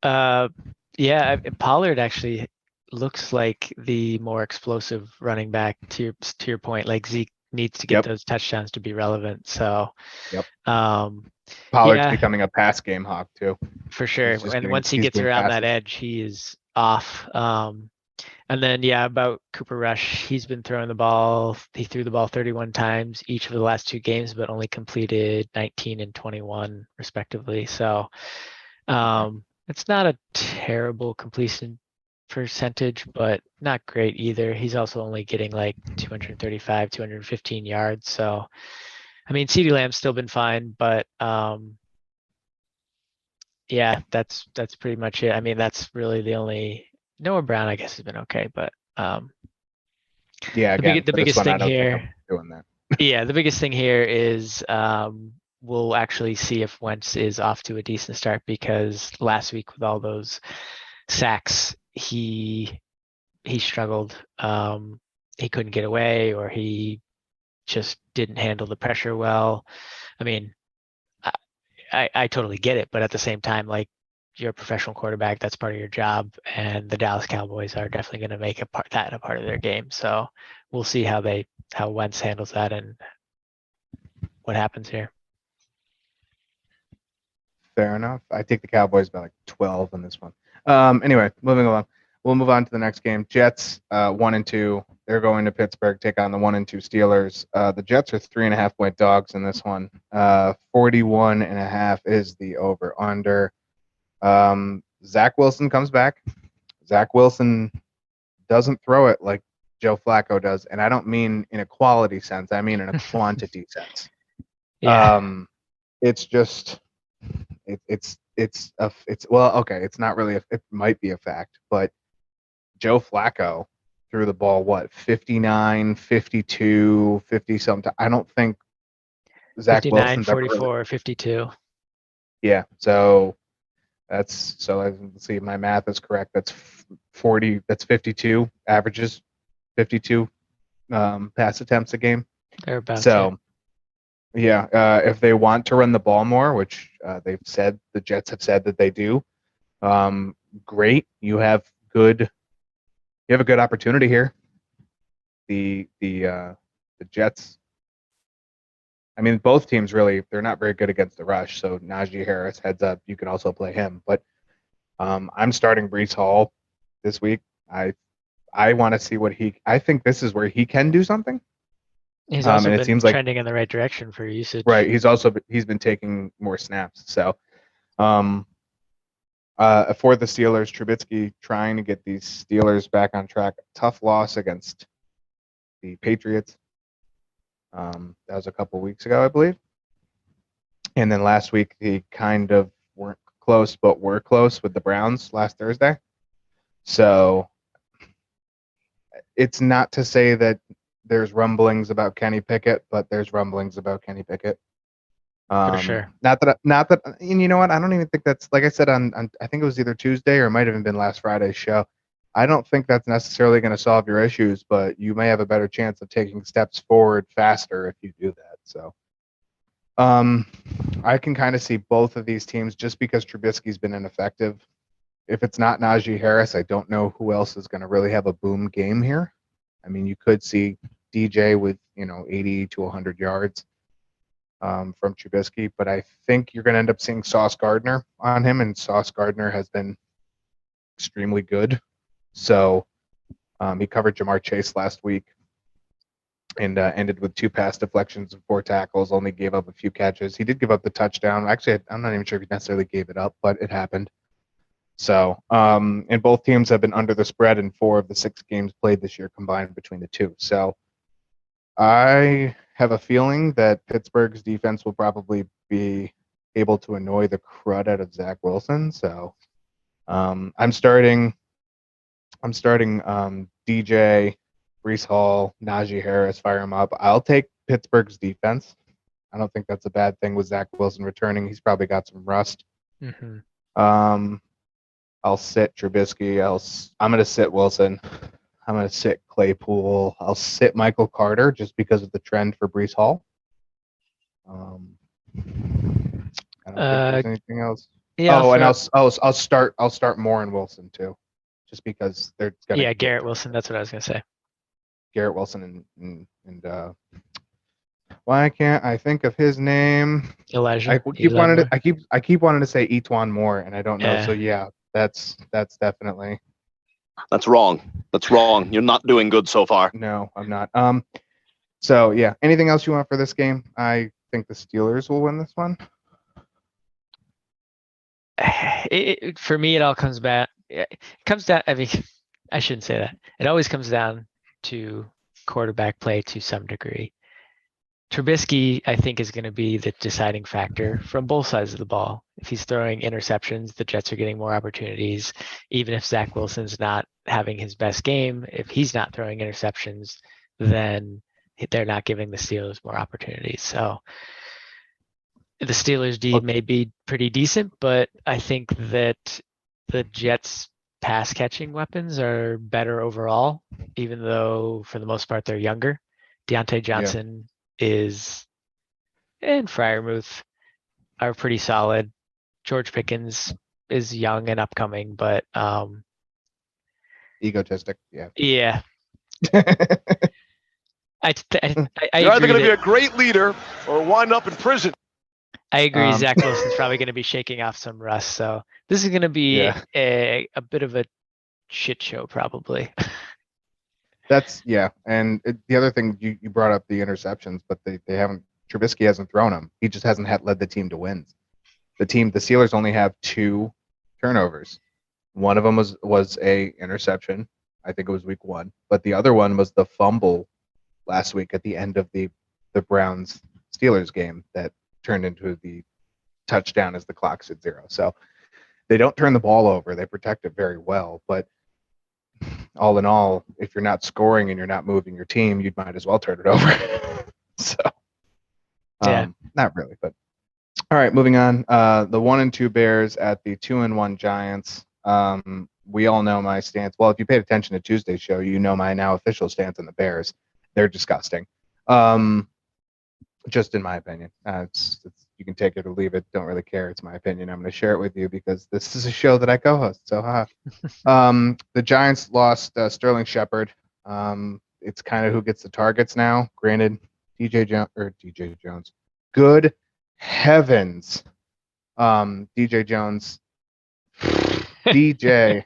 S2: Yeah, Pollard actually looks like the more explosive running back to your point. Like Zeke needs to get those touchdowns to be relevant. So
S1: Pollard's becoming a pass game hawk too.
S2: For sure. And once he gets around that edge, he is off. And then about Cooper Rush, he's been throwing the ball. He threw the ball 31 times each of the last 2 games, but only completed 19 and 21 respectively. So it's not a terrible completion percentage, but not great either. He's also only getting like 235, 215 yards. So, I mean, CeeDee Lamb's still been fine, but that's pretty much it. I mean, that's really the only. Noah Brown, I guess, has been okay, but the biggest thing here.
S1: Doing that.
S2: The biggest thing here is we'll actually see if Wentz is off to a decent start, because last week with all those sacks, he struggled. He couldn't get away, or he just didn't handle the pressure well. I mean, I totally get it, but at the same time, like, you're a professional quarterback, that's part of your job, and the Dallas Cowboys are definitely going to make that a part of their game. So we'll see how Wentz handles that and what happens here.
S1: Fair enough. I take the Cowboys by like 12 in this one. Anyway, moving along. We'll move on to the next game. Jets 1-2. They're going to Pittsburgh, take on the 1-2 Steelers. The Jets are 3.5-point dogs in this one. 41.5 is the over/under. Zach Wilson comes back. Zach Wilson doesn't throw it like Joe Flacco does, and I don't mean in a quality sense. I mean in a quantity sense.
S2: Yeah.
S1: It's just it's well, okay, it's not really it might be a fact, but Joe Flacco threw the ball 59, 52, 50 something. I don't think Zach
S2: 59,
S1: Wilson's ever really,
S2: 44, 52.
S1: yeah. So let's see, my math is correct. That's 40. That's 52 averages, 52 pass attempts a game.
S2: Thereabouts.
S1: So yeah, if they want to run the ball more, which they've said, the Jets have said that they do, great. You have a good opportunity here. The Jets. I mean, both teams really, they're not very good against the rush. So Najee Harris, heads up, you can also play him. But I'm starting Breece Hall this week. I want to see I think this is where he can do something.
S2: He's also
S1: and it
S2: been
S1: seems like
S2: trending in the right direction for usage.
S1: right. He's been taking more snaps. So for the Steelers, Trubisky trying to get these Steelers back on track. Tough loss against the Patriots. That was a couple weeks ago, I believe. And then last week, he kind of weren't close, but were close with the Browns last Thursday. So it's not to say that there's rumblings about Kenny Pickett, but there's rumblings about Kenny Pickett.
S2: For sure.
S1: Not that, and you know what? I don't even think that's, like I said on I think it was either Tuesday or it might have even been last Friday's show. I don't think that's necessarily going to solve your issues, but you may have a better chance of taking steps forward faster if you do that. So, I can kind of see both of these teams just because Trubisky's been ineffective. If it's not Najee Harris, I don't know who else is going to really have a boom game here. I mean, you could see DJ with 80 to 100 yards from Trubisky, but I think you're going to end up seeing Sauce Gardner on him, and Sauce Gardner has been extremely good. So he covered Jamar Chase last week and ended with 2 pass deflections and 4 tackles, only gave up a few catches. He did give up the touchdown. Actually, I'm not even sure if he necessarily gave it up, but it happened. So, and both teams have been under the spread in 4 of the 6 games played this year combined between the two. So I have a feeling that Pittsburgh's defense will probably be able to annoy the crud out of Zach Wilson. So I'm starting DJ, Breece Hall, Najee Harris, fire him up. I'll take Pittsburgh's defense. I don't think that's a bad thing with Zach Wilson returning. He's probably got some rust.
S2: Mm-hmm.
S1: I'll sit Trubisky. I'm going to sit Wilson. I'm going to sit Claypool. I'll sit Michael Carter just because of the trend for Breece Hall. I don't think there's anything else.
S2: Yeah.
S1: And I'll start Moore and Wilson too, just because they're going to.
S2: Yeah, Garrett Wilson. That's what I was going to say.
S1: Garrett Wilson and why can't I think of his name?
S2: Elijah.
S1: I keep wanting to say Etwan Moore, and I don't know.
S2: Yeah.
S1: So yeah, that's definitely.
S3: That's wrong. That's wrong. You're not doing good so far.
S1: No, I'm not. So yeah, anything else you want for this game? I think the Steelers will win this one.
S2: For me, it all comes back. It comes down. I mean, I shouldn't say that. It always comes down to quarterback play to some degree. Trubisky, I think, is going to be the deciding factor from both sides of the ball. If he's throwing interceptions, the Jets are getting more opportunities. Even if Zach Wilson's not having his best game, if he's not throwing interceptions, then they're not giving the Steelers more opportunities. So the Steelers' D may be pretty decent, but I think that the Jets' pass catching weapons are better overall, even though for the most part they're younger. Deontay Johnson is, and Freiermuth are pretty solid. George Pickens is young and upcoming, but
S1: egotistic. Yeah.
S2: Yeah. I
S3: You're either going to be a great leader or wind up in prison.
S2: I agree. Zach Wilson's probably going to be shaking off some rust, so this is going to be a bit of a shit show, probably.
S1: That's and the other thing you brought up the interceptions, but they haven't. Trubisky hasn't thrown them. He just hasn't led the team to wins. The Steelers only have 2 turnovers One of them was a interception. I think it was week 1, but the other one was the fumble last week at the end of the Browns Steelers game that turned into the touchdown as the clock's at 0. So they don't turn the ball over. They protect it very well. But all in all, if you're not scoring and you're not moving your team, you might as well turn it over. So not really, but all right, moving on. The 1 and 2 Bears at the 2 and 1 Giants. We all know my stance. Well, if you paid attention to Tuesday's show, you know my now official stance on the Bears. They're disgusting. Just in my opinion. It's you can take it or leave it. Don't really care. It's my opinion. I'm going to share it with you because this is a show that I co-host. So, the Giants lost Sterling Shepard. It's kind of who gets the targets now. Granted, DJ Jones. Good heavens, DJ Jones. DJ.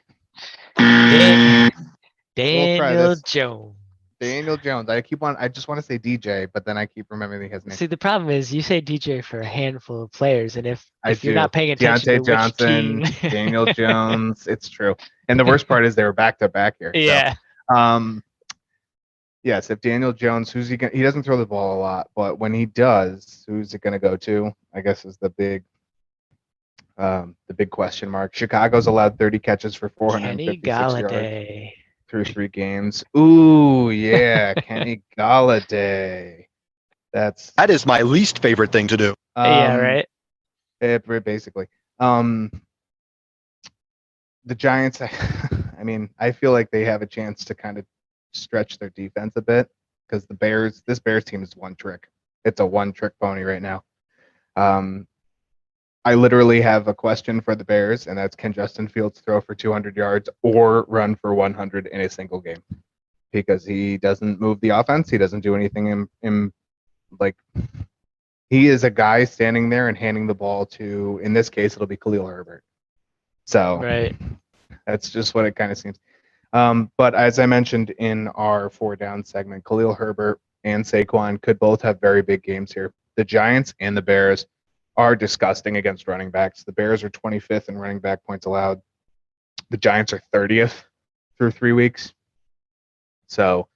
S2: Daniel Jones.
S1: Daniel Jones. I just want to say DJ, but then I keep remembering his name.
S2: See, the problem is you say DJ for a handful of players, and if you're
S1: do.
S2: not paying attention
S1: Deontay
S2: to
S1: Johnson,
S2: which team,
S1: Daniel Jones, it's true. And the worst part is they were back to back here.
S2: Yeah.
S1: So, yes, if Daniel Jones, he doesn't throw the ball a lot, but when he does, who's it going to go to? I guess is the big question mark. Chicago's allowed 30 catches for 456 yards through 3 games. Ooh, yeah, Kenny Galladay. That
S3: is my least favorite thing to do.
S2: Yeah, right.
S1: Basically, the Giants. I mean, I feel like they have a chance to kind of stretch their defense a bit because this Bears team is one trick. It's a one-trick pony right now. I literally have a question for the Bears, and that's can Justin Fields throw for 200 yards or run for 100 in a single game? Because he doesn't move the offense. He doesn't do anything he is a guy standing there and handing the ball to, in this case, it'll be Khalil Herbert. So
S2: right.
S1: That's just what it kind of seems. But as I mentioned in our 4 down segment, Khalil Herbert and Saquon could both have very big games here. The Giants and the Bears are disgusting against running backs. The Bears are 25th in running back points allowed. The Giants are 30th through 3 weeks. So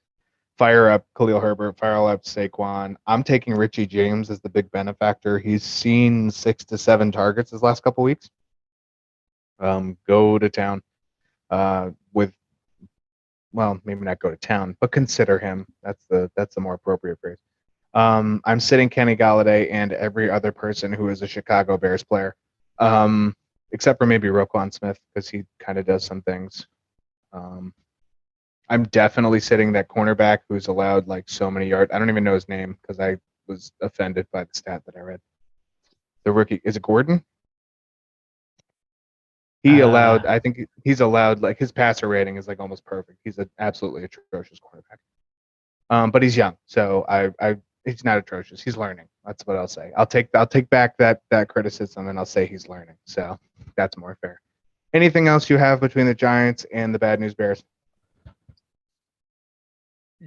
S1: fire up Khalil Herbert, fire up Saquon. I'm taking Richie James as the big benefactor. He's seen 6 to 7 targets his last couple weeks. Go to town maybe not go to town, but consider him. That's the more appropriate phrase. I'm sitting Kenny Galladay and every other person who is a Chicago Bears player, except for maybe Roquan Smith because he kind of does some things. I'm definitely sitting that cornerback who's allowed like so many yards. I don't even know his name because I was offended by the stat that I read. The rookie, is it Gordon? I think he's allowed, like his passer rating is like almost perfect. He's an absolutely atrocious cornerback. But he's young, so he's not atrocious. He's learning. That's what I'll say. I'll take back that criticism and I'll say he's learning. So that's more fair. Anything else you have between the Giants and the Bad News Bears?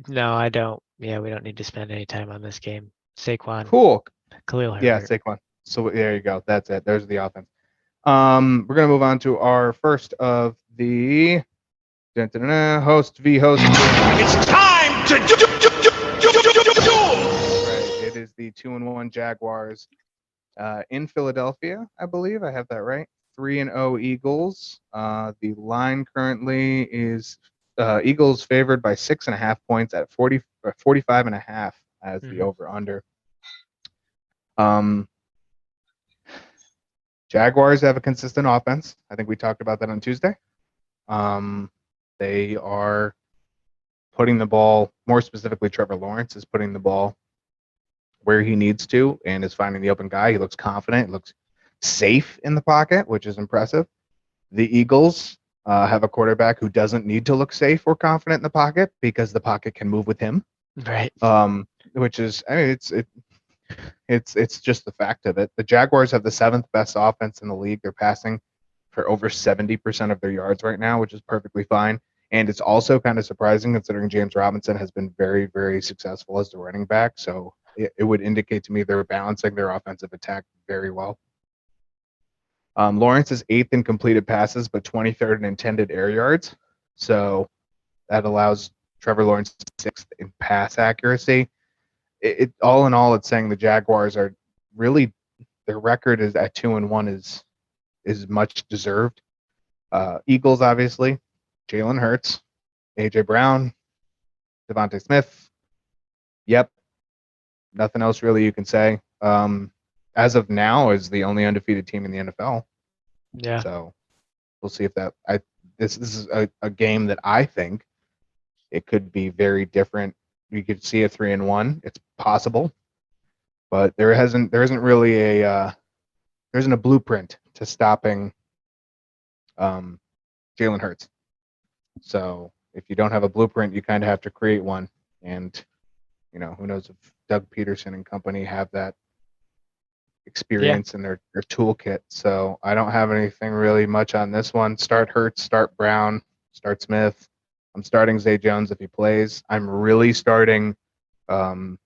S2: No, I don't. Yeah, we don't need to spend any time on this game. Saquon.
S1: Cool.
S2: Khalil Herbert.
S1: Yeah, Saquon. So there you go. That's it. There's the offense. We're gonna move on to our first of the host v host.
S3: It's time to do.
S1: Right. It is the 2-1 Jaguars in Philadelphia, I believe. I have that right. 3-0 Eagles. The line currently is Eagles favored by 6.5 points at 45.5 as the over under. Jaguars have a consistent offense. I think we talked about that on Tuesday. They are putting the ball, more specifically, Trevor Lawrence is putting the ball where he needs to and is finding the open guy. He looks confident, looks safe in the pocket, which is impressive. The Eagles have a quarterback who doesn't need to look safe or confident in the pocket because the pocket can move with him.
S2: Right.
S1: Which is, I mean, it's just the fact of it. The Jaguars have the 7th best offense in the league. They're passing for over 70% of their yards right now, which is perfectly fine. And it's also kind of surprising considering James Robinson has been very, very successful as the running back. So it would indicate to me they're balancing their offensive attack very well. Lawrence is 8th in completed passes, but 23rd in intended air yards. So that allows Trevor Lawrence 6th in pass accuracy. It all in all, it's saying the Jaguars are really, their record is at 2-1 is much deserved. Eagles, obviously, Jalen Hurts, AJ Brown, Devontae Smith. Yep. Nothing else really you can say. As of now, is the only undefeated team in the NFL.
S2: Yeah.
S1: So we'll see if this is a game that I think it could be very different. We could see a 3-1. It's possible, but there isn't really there isn't a blueprint to stopping Jalen Hurts. So if you don't have a blueprint, you kind of have to create one. And who knows if Doug Peterson and company have that experience in their toolkit. So I don't have anything really much on this one. Start Hurts, start Brown, start Smith. I'm starting Zay Jones if he plays. I'm really starting Marvin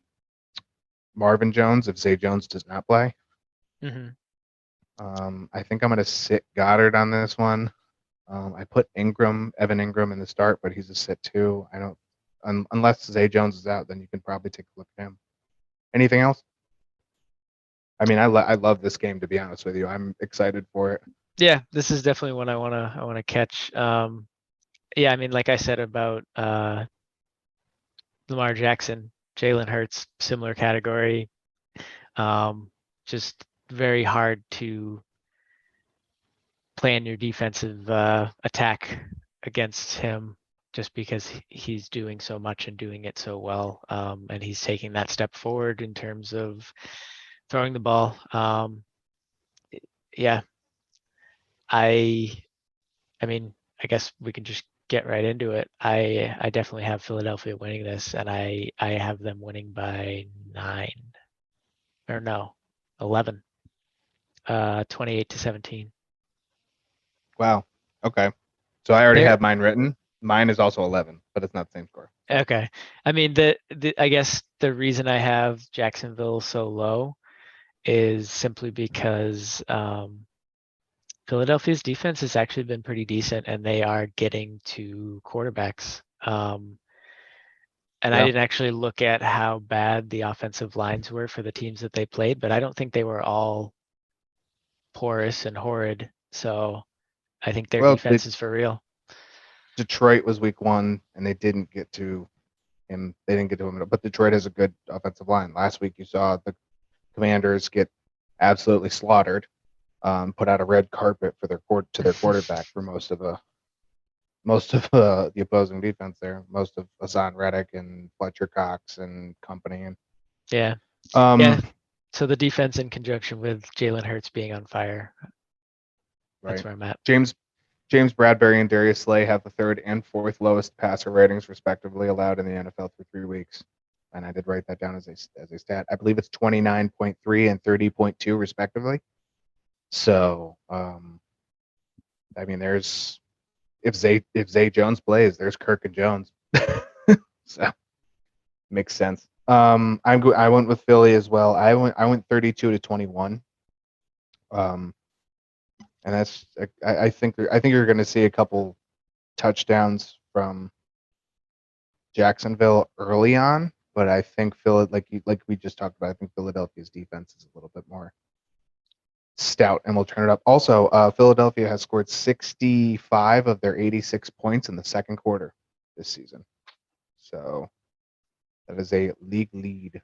S1: Jones if Zay Jones does not play.
S2: Mm-hmm.
S1: I think I'm going to sit Goddard on this one. I put Evan Ingram in the start, but he's a sit too. I don't, unless Zay Jones is out, then you can probably take a look at him. Anything else? I mean, I love this game, to be honest with you. I'm excited for it.
S2: Yeah, this is definitely one I wanna catch. Yeah, I mean, like I said about Lamar Jackson, Jalen Hurts, similar category. Just very hard to plan your defensive attack against him just because he's doing so much and doing it so well. And he's taking that step forward in terms of throwing the ball. Yeah. I mean, I guess we can just get right into it. I definitely have Philadelphia winning this, and I have them winning by 9. Or no, 11. 28-17.
S1: Wow. Okay. So I already have mine written. Mine is also 11, but it's not the same score.
S2: Okay. I mean, I guess the reason I have Jacksonville so low is simply because Philadelphia's defense has actually been pretty decent, and they are getting to quarterbacks. And I didn't actually look at how bad the offensive lines were for the teams that they played, but I don't think they were all porous and horrid. So I think their defense is for real.
S1: Detroit was week 1, and they didn't get to him. They didn't get to him, but Detroit has a good offensive line. Last week, you saw the Commanders get absolutely slaughtered, put out a red carpet for their quarterback for most of the opposing defense there. Most of Hassan Reddick and Fletcher Cox and company. And
S2: yeah. So the defense in conjunction with Jalen Hurts being on fire. That's where I'm at.
S1: James Bradbury and Darius Slay have the 3rd and 4th lowest passer ratings, respectively, allowed in the NFL through 3 weeks. And I did write that down as a stat. I believe it's 29.3 and 30.2, respectively. So, I mean, there's if Zay Jones plays, there's Kirk and Jones. So makes sense. I went with Philly as well. I went 32-21. And that's I think you're going to see a couple touchdowns from Jacksonville early on, but I think like we just talked about, I think Philadelphia's defense is a little bit more stout, and we'll turn it up. Also, Philadelphia has scored 65 of their 86 points in the second quarter this season. So that is a league lead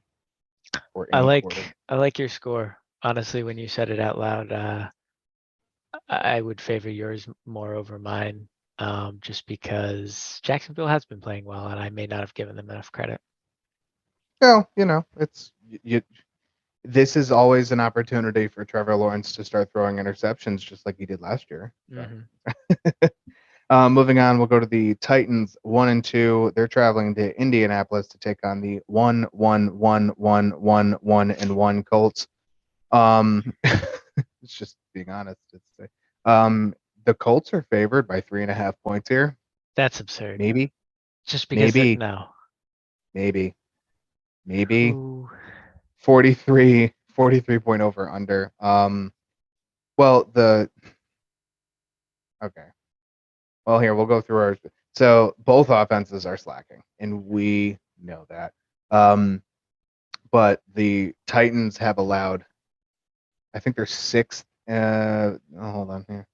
S1: for any quarter.
S2: I like your score. Honestly, when you said it out loud, I would favor yours more over mine, just because Jacksonville has been playing well, and I may not have given them enough credit.
S1: Well, it's this is always an opportunity for Trevor Lawrence to start throwing interceptions, just like he did last year. So.
S2: Mm-hmm.
S1: Moving on, we'll go to the Titans 1-2. They're traveling to Indianapolis to take on the 1-1-1-1-1-1-1 Colts. It's just being honest. The Colts are favored by 3.5 points here.
S2: That's absurd.
S1: Maybe.
S2: Just because no.
S1: Maybe. 43 point over under. Well, okay. Well, here we'll go through our. So both offenses are slacking, and we know that. But the Titans have allowed, I think they're sixth. Hold on here.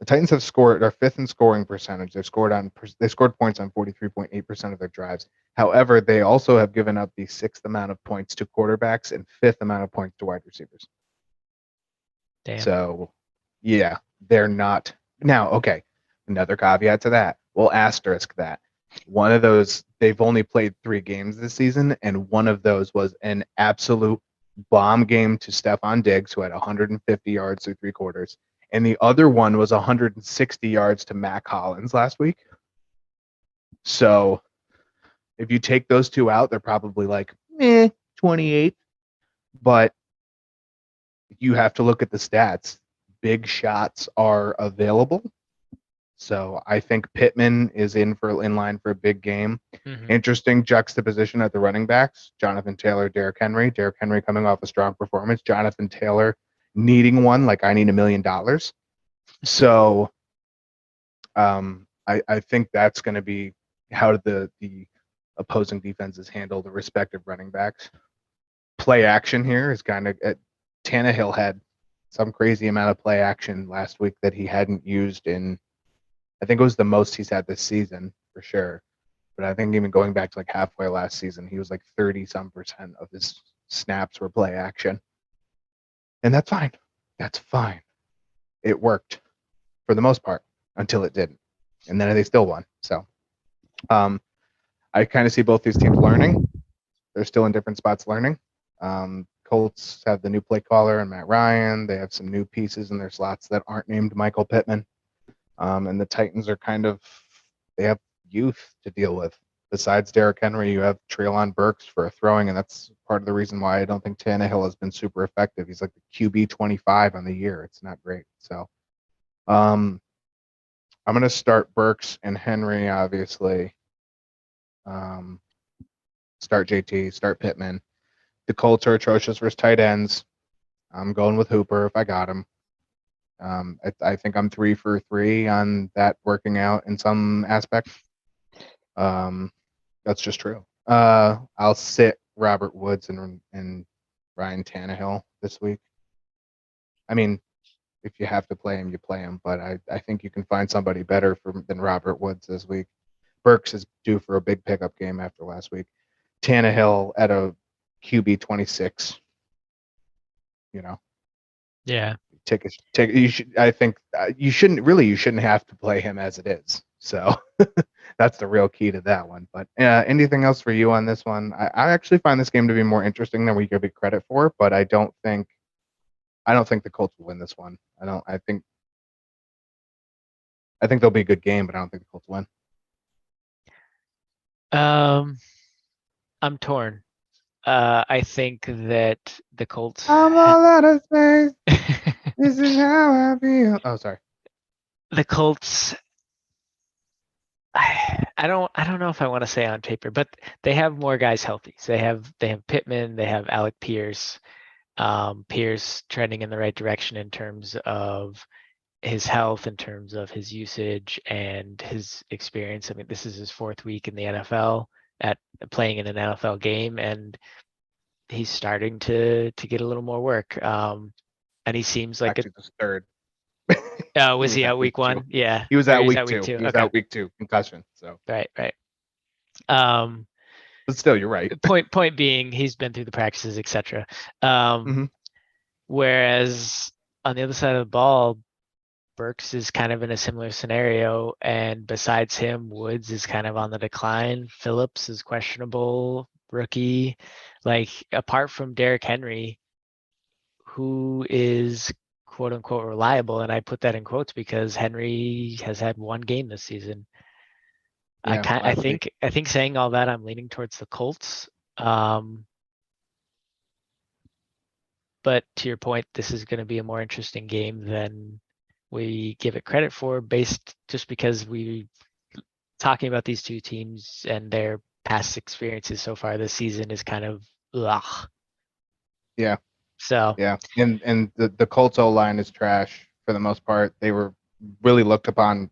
S1: The Titans are fifth in scoring percentage. They scored points on 43.8% of their drives. However, they also have given up the sixth amount of points to quarterbacks and fifth amount of points to wide receivers.
S2: Damn.
S1: So, yeah, they're not. Now, okay, another caveat to that. We'll asterisk that. One of those, they've only played 3 games this season, and one of those was an absolute bomb game to Stephon Diggs, who had 150 yards through 3 quarters. And the other one was 160 yards to Mac Hollins last week. So if you take those 2 out, they're probably like 28. But you have to look at the stats. Big shots are available. So I think Pittman is in line for a big game.
S2: Mhm.
S1: Interesting juxtaposition at the running backs. Jonathan Taylor, Derrick Henry. Derrick Henry coming off a strong performance. Jonathan Taylor needing one like I need $1 million. So I think that's going to be how the opposing defenses handle the respective running backs. Play action here is kind of Tannehill had some crazy amount of play action last week that he hadn't used in, I think it was the most he's had this season for sure. But I think even going back to like halfway last season, he was like 30-some% of his snaps were play action. And that's fine. That's fine. It worked for the most part until it didn't. And then they still won. So I kind of see both these teams learning. They're still in different spots learning. Colts have the new play caller and Matt Ryan. They have some new pieces in their slots that aren't named Michael Pittman. And the Titans are they have youth to deal with. Besides Derrick Henry, you have Treylon Burks for throwing, and that's part of the reason why I don't think Tannehill has been super effective. He's like the QB 25 on the year. It's not great. So I'm going to start Burks and Henry, obviously. Start JT, start Pittman. The Colts are atrocious versus tight ends. I'm going with Hooper if I got him. I think I'm 3 for 3 on that working out in some aspect. That's just true. I'll sit Robert Woods and Ryan Tannehill this week. I mean, if you have to play him, you play him, but I think you can find somebody better than Robert Woods this week. Burks is due for a big pickup game after last week. Tannehill at a QB 26. You know.
S2: Yeah.
S1: You should. I think you shouldn't have to play him as it is. So that's the real key to that one. But anything else for you on this one? I actually find this game to be more interesting than we give it credit for. But I don't think the Colts will win this one. I think they'll be a good game, but I don't think the Colts win.
S2: I'm torn. I think that the Colts.
S1: I'm all out of space. This is how I feel. Oh, sorry.
S2: The Colts. I don't know if I want to say on paper, but they have more guys healthy. So they have Pittman, they have Alec Pierce. Pierce trending in the right direction in terms of his health, in terms of his usage and his experience. I mean, this is his 4th week in the NFL at playing in an NFL game, and he's starting to get a little more work. And he seems like
S1: actually the third.
S2: Was he out week 1? Yeah.
S1: He was out week 2.
S2: He
S1: was out week 2, concussion. So
S2: right.
S1: But still, you're right.
S2: Point being, he's been through the practices, etc. Whereas on the other side of the ball, Burks is kind of in a similar scenario, and besides him, Woods is kind of on the decline. Phillips is questionable, rookie. Like, apart from Derrick Henry, who is quote unquote reliable, and I put that in quotes because Henry has had 1 game this season.
S1: Yeah,
S2: I think saying all that, I'm leaning towards the Colts. But to your point, this is going to be a more interesting game than we give it credit for, based just because we talking about these two teams and their past experiences so far this season is kind of ugh.
S1: Yeah.
S2: So
S1: Yeah, and the Colts O line is trash for the most part. They were really looked upon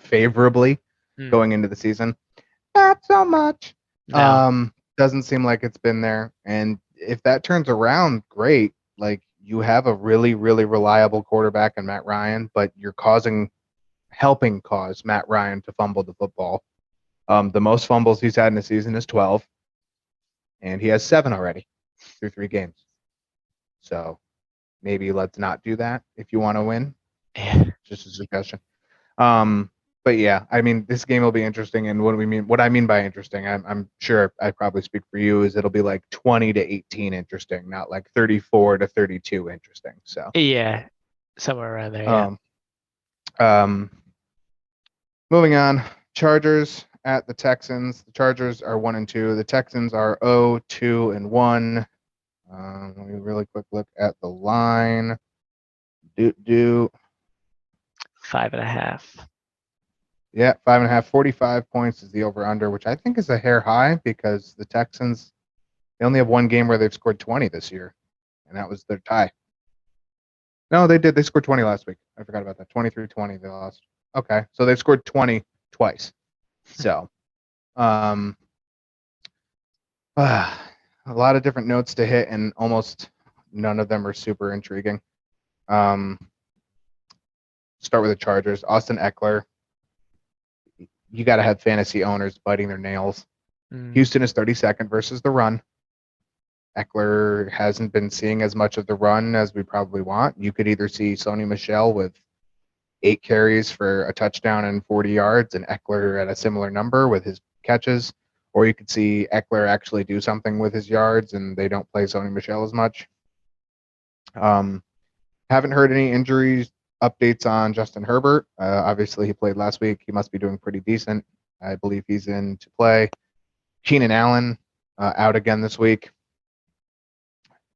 S1: favorably going into the season. Not so much.
S2: no,
S1: Doesn't seem like it's been there. And if that turns around, great. Like you have a really, really reliable quarterback in Matt Ryan, but you're helping cause Matt Ryan to fumble the football. The most fumbles he's had in a season is 12, and he has 7 already through 3 games. So maybe let's not do that if you want to win.
S2: yeah,
S1: Just a suggestion. But yeah, I mean, this game will be interesting. And what I mean by interesting, I'm sure I probably speak for you, is it'll be like 20-18 interesting, not like 34-32 interesting. So,
S2: yeah, somewhere around there. Yeah.
S1: um, moving on, Chargers at the Texans. The Chargers are 1-2. The Texans are 0-2-1. Let me really quick look at the line.
S2: 5.5.
S1: Yeah, 5.5. 45 points is the over/under, which I think is a hair high because the Texans, they only have one game where they've scored 20 this year, and that was their tie. No, they did. They scored 20 last week. I forgot about that. 23-20 they lost. Okay, so they've scored 20 twice. So, um, a lot of different notes to hit, and almost none of them are super intriguing. Start with the Chargers. Austin Eckler. You got to have fantasy owners biting their nails. Houston is 32nd versus the run. Eckler hasn't been seeing as much of the run as we probably want. You could either see Sony Michel with 8 carries for a touchdown and 40 yards, and Eckler at a similar number with his catches, or you could see Eckler actually do something with his yards, and they don't play Sony Michel as much. Haven't heard any injuries updates on Justin Herbert. Obviously, he played last week. He must be doing pretty decent. I believe he's in to play. Keenan Allen out again this week.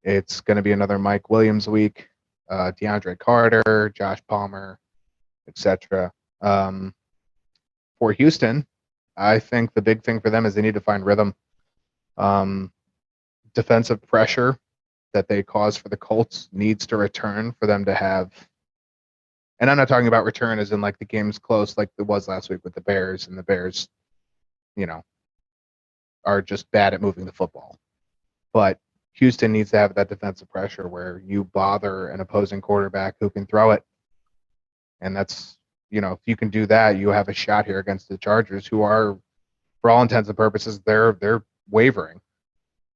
S1: It's going to be another Mike Williams week. DeAndre Carter, Josh Palmer, etc. For Houston, I think the big thing for them is they need to find rhythm. Defensive pressure that they cause for the Colts needs to return for them to have. And I'm not talking about return as in like the game's close like it was last week with the Bears, and the Bears, are just bad at moving the football. But Houston needs to have that defensive pressure where you bother an opposing quarterback who can throw it. And that's, if you can do that, you have a shot here against the Chargers, who are, for all intents and purposes, they're wavering.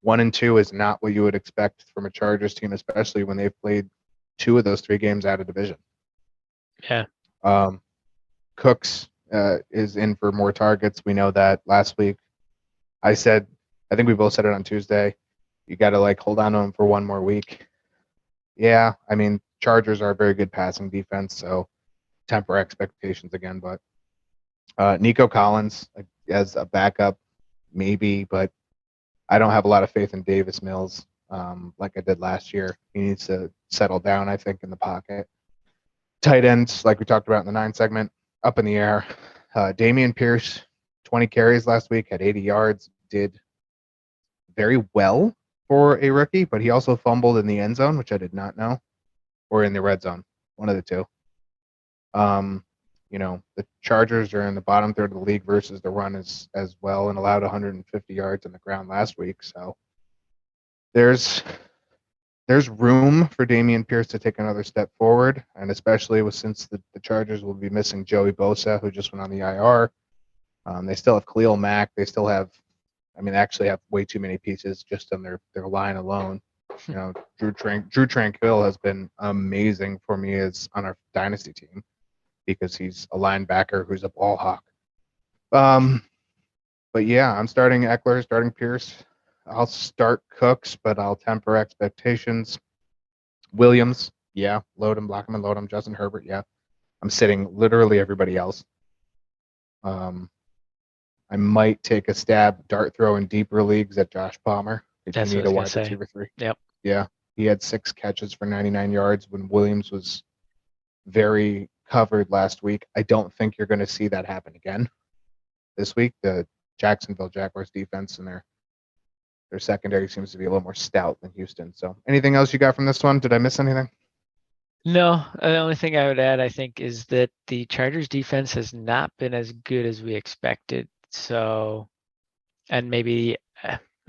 S1: 1-2 is not what you would expect from a Chargers team, especially when they've played 2 of those 3 games out of division.
S2: Yeah.
S1: Cooks is in for more targets. We know that last week. I think we both said it on Tuesday. You got to hold on to him for one more week. Yeah, I mean, Chargers are a very good passing defense, so temper expectations again. But Nico Collins as a backup, maybe, but I don't have a lot of faith in Davis Mills like I did last year. He needs to settle down, I think, in the pocket. Tight ends, like we talked about in the 9 segment, up in the air. Dameon Pierce, 20 carries last week, had 80 yards, did very well for a rookie, but he also fumbled in the end zone, which I did not know, or in the red zone, one of the two. The Chargers are in the bottom third of the league versus the run as well, and allowed 150 yards on the ground last week. So there's room for Dameon Pierce to take another step forward, and especially since the Chargers will be missing Joey Bosa, who just went on the IR. They still have Khalil Mack. They still have, actually have way too many pieces just on their line alone. Drew Tranquill has been amazing for me as on our dynasty team because he's a linebacker who's a ball hawk. But yeah, I'm starting Eckler, starting Pierce. I'll start Cooks, but I'll temper expectations. Williams, yeah, load him, block him, and load him. Justin Herbert, yeah. I'm sitting literally everybody else. I might take a stab dart throw in deeper leagues at Josh Palmer if
S2: That's
S1: you
S2: what
S1: need
S2: I
S1: a
S2: was gonna
S1: wide
S2: say.
S1: receiver 3.
S2: Yep.
S1: Yeah, he had 6 catches for 99 yards when Williams was very covered last week. I don't think you're going to see that happen again this week. The Jacksonville Jaguars defense and their secondary seems to be a little more stout than Houston. So anything else you got from this one? Did I miss anything?
S2: No, the only thing I would add, I think, is that the Chargers defense has not been as good as we expected. So, and maybe,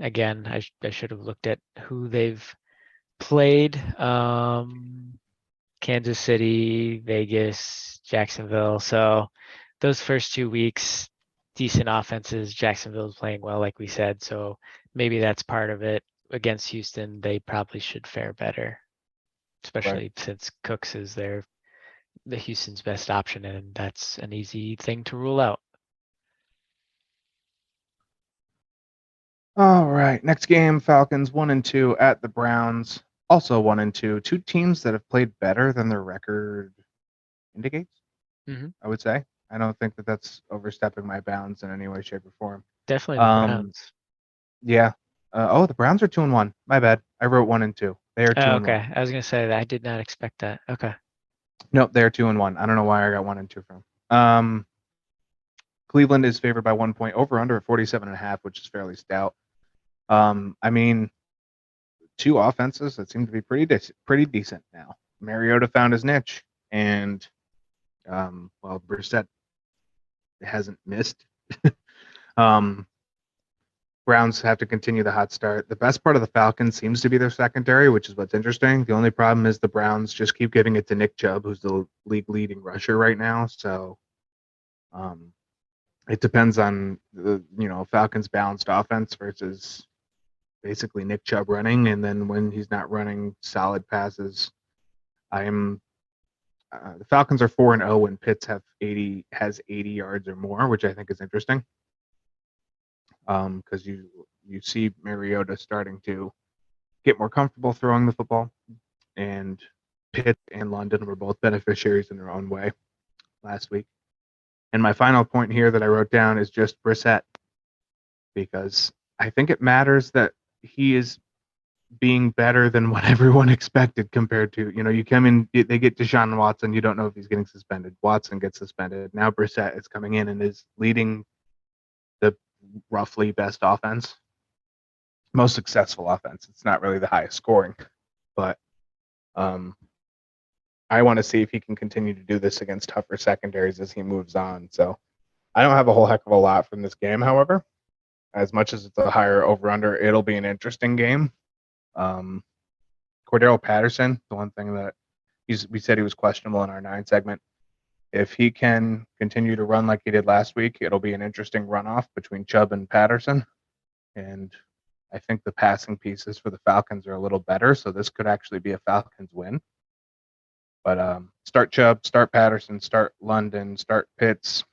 S2: again, I should have looked at who they've played. Kansas City, Vegas, Jacksonville. So those first 2 weeks, decent offenses. Jacksonville's playing well, like we said. So maybe that's part of it. Against Houston, they probably should fare better, especially since Cooks is the Houston's best option, and that's an easy thing to rule out.
S1: All right. Next game, Falcons 1-2 at the Browns. Also 1-2. Two teams that have played better than their record indicates. I would say. I don't think that that's overstepping my bounds in any way, shape, or form.
S2: Definitely the Browns.
S1: Yeah. The Browns are 2-1. My bad. I wrote 1-2. They are 2-1.
S2: Okay. I was gonna say that I did not expect that. Okay.
S1: Nope, they're 2-1. I don't know why I got 1-2 from. Cleveland is favored by 1 point over under at 47.5, which is fairly stout. I mean, two offenses that seem to be pretty decent now. Mariota found his niche, and Brissett hasn't missed. Browns have to continue the hot start. The best part of the Falcons seems to be their secondary, which is what's interesting. The only problem is the Browns just keep giving it to Nick Chubb, who's the league leading rusher right now. So it depends on the Falcons balanced offense versus basically Nick Chubb running, and then when he's not running solid passes, the Falcons are 4-0 when Pitts has 80 yards or more, which I think is interesting. Because you see Mariota starting to get more comfortable throwing the football, and Pitt and London were both beneficiaries in their own way last week. And my final point here that I wrote down is just Brissett, because I think it matters that he is being better than what everyone expected compared to, you come in, they get Deshaun Watson, you don't know if he's getting suspended. Watson gets suspended. Now Brissett is coming in and is leading the roughly best offense, most successful offense. It's not really the highest scoring, but I want to see if he can continue to do this against tougher secondaries as he moves on. So I don't have a whole heck of a lot from this game, however. As much as it's a higher over-under, it'll be an interesting game. Cordero Patterson, the one thing that we said he was questionable in our 9 segment. If he can continue to run like he did last week, it'll be an interesting runoff between Chubb and Patterson. And I think the passing pieces for the Falcons are a little better, so this could actually be a Falcons win. But start Chubb, start Patterson, start London, start Pitts.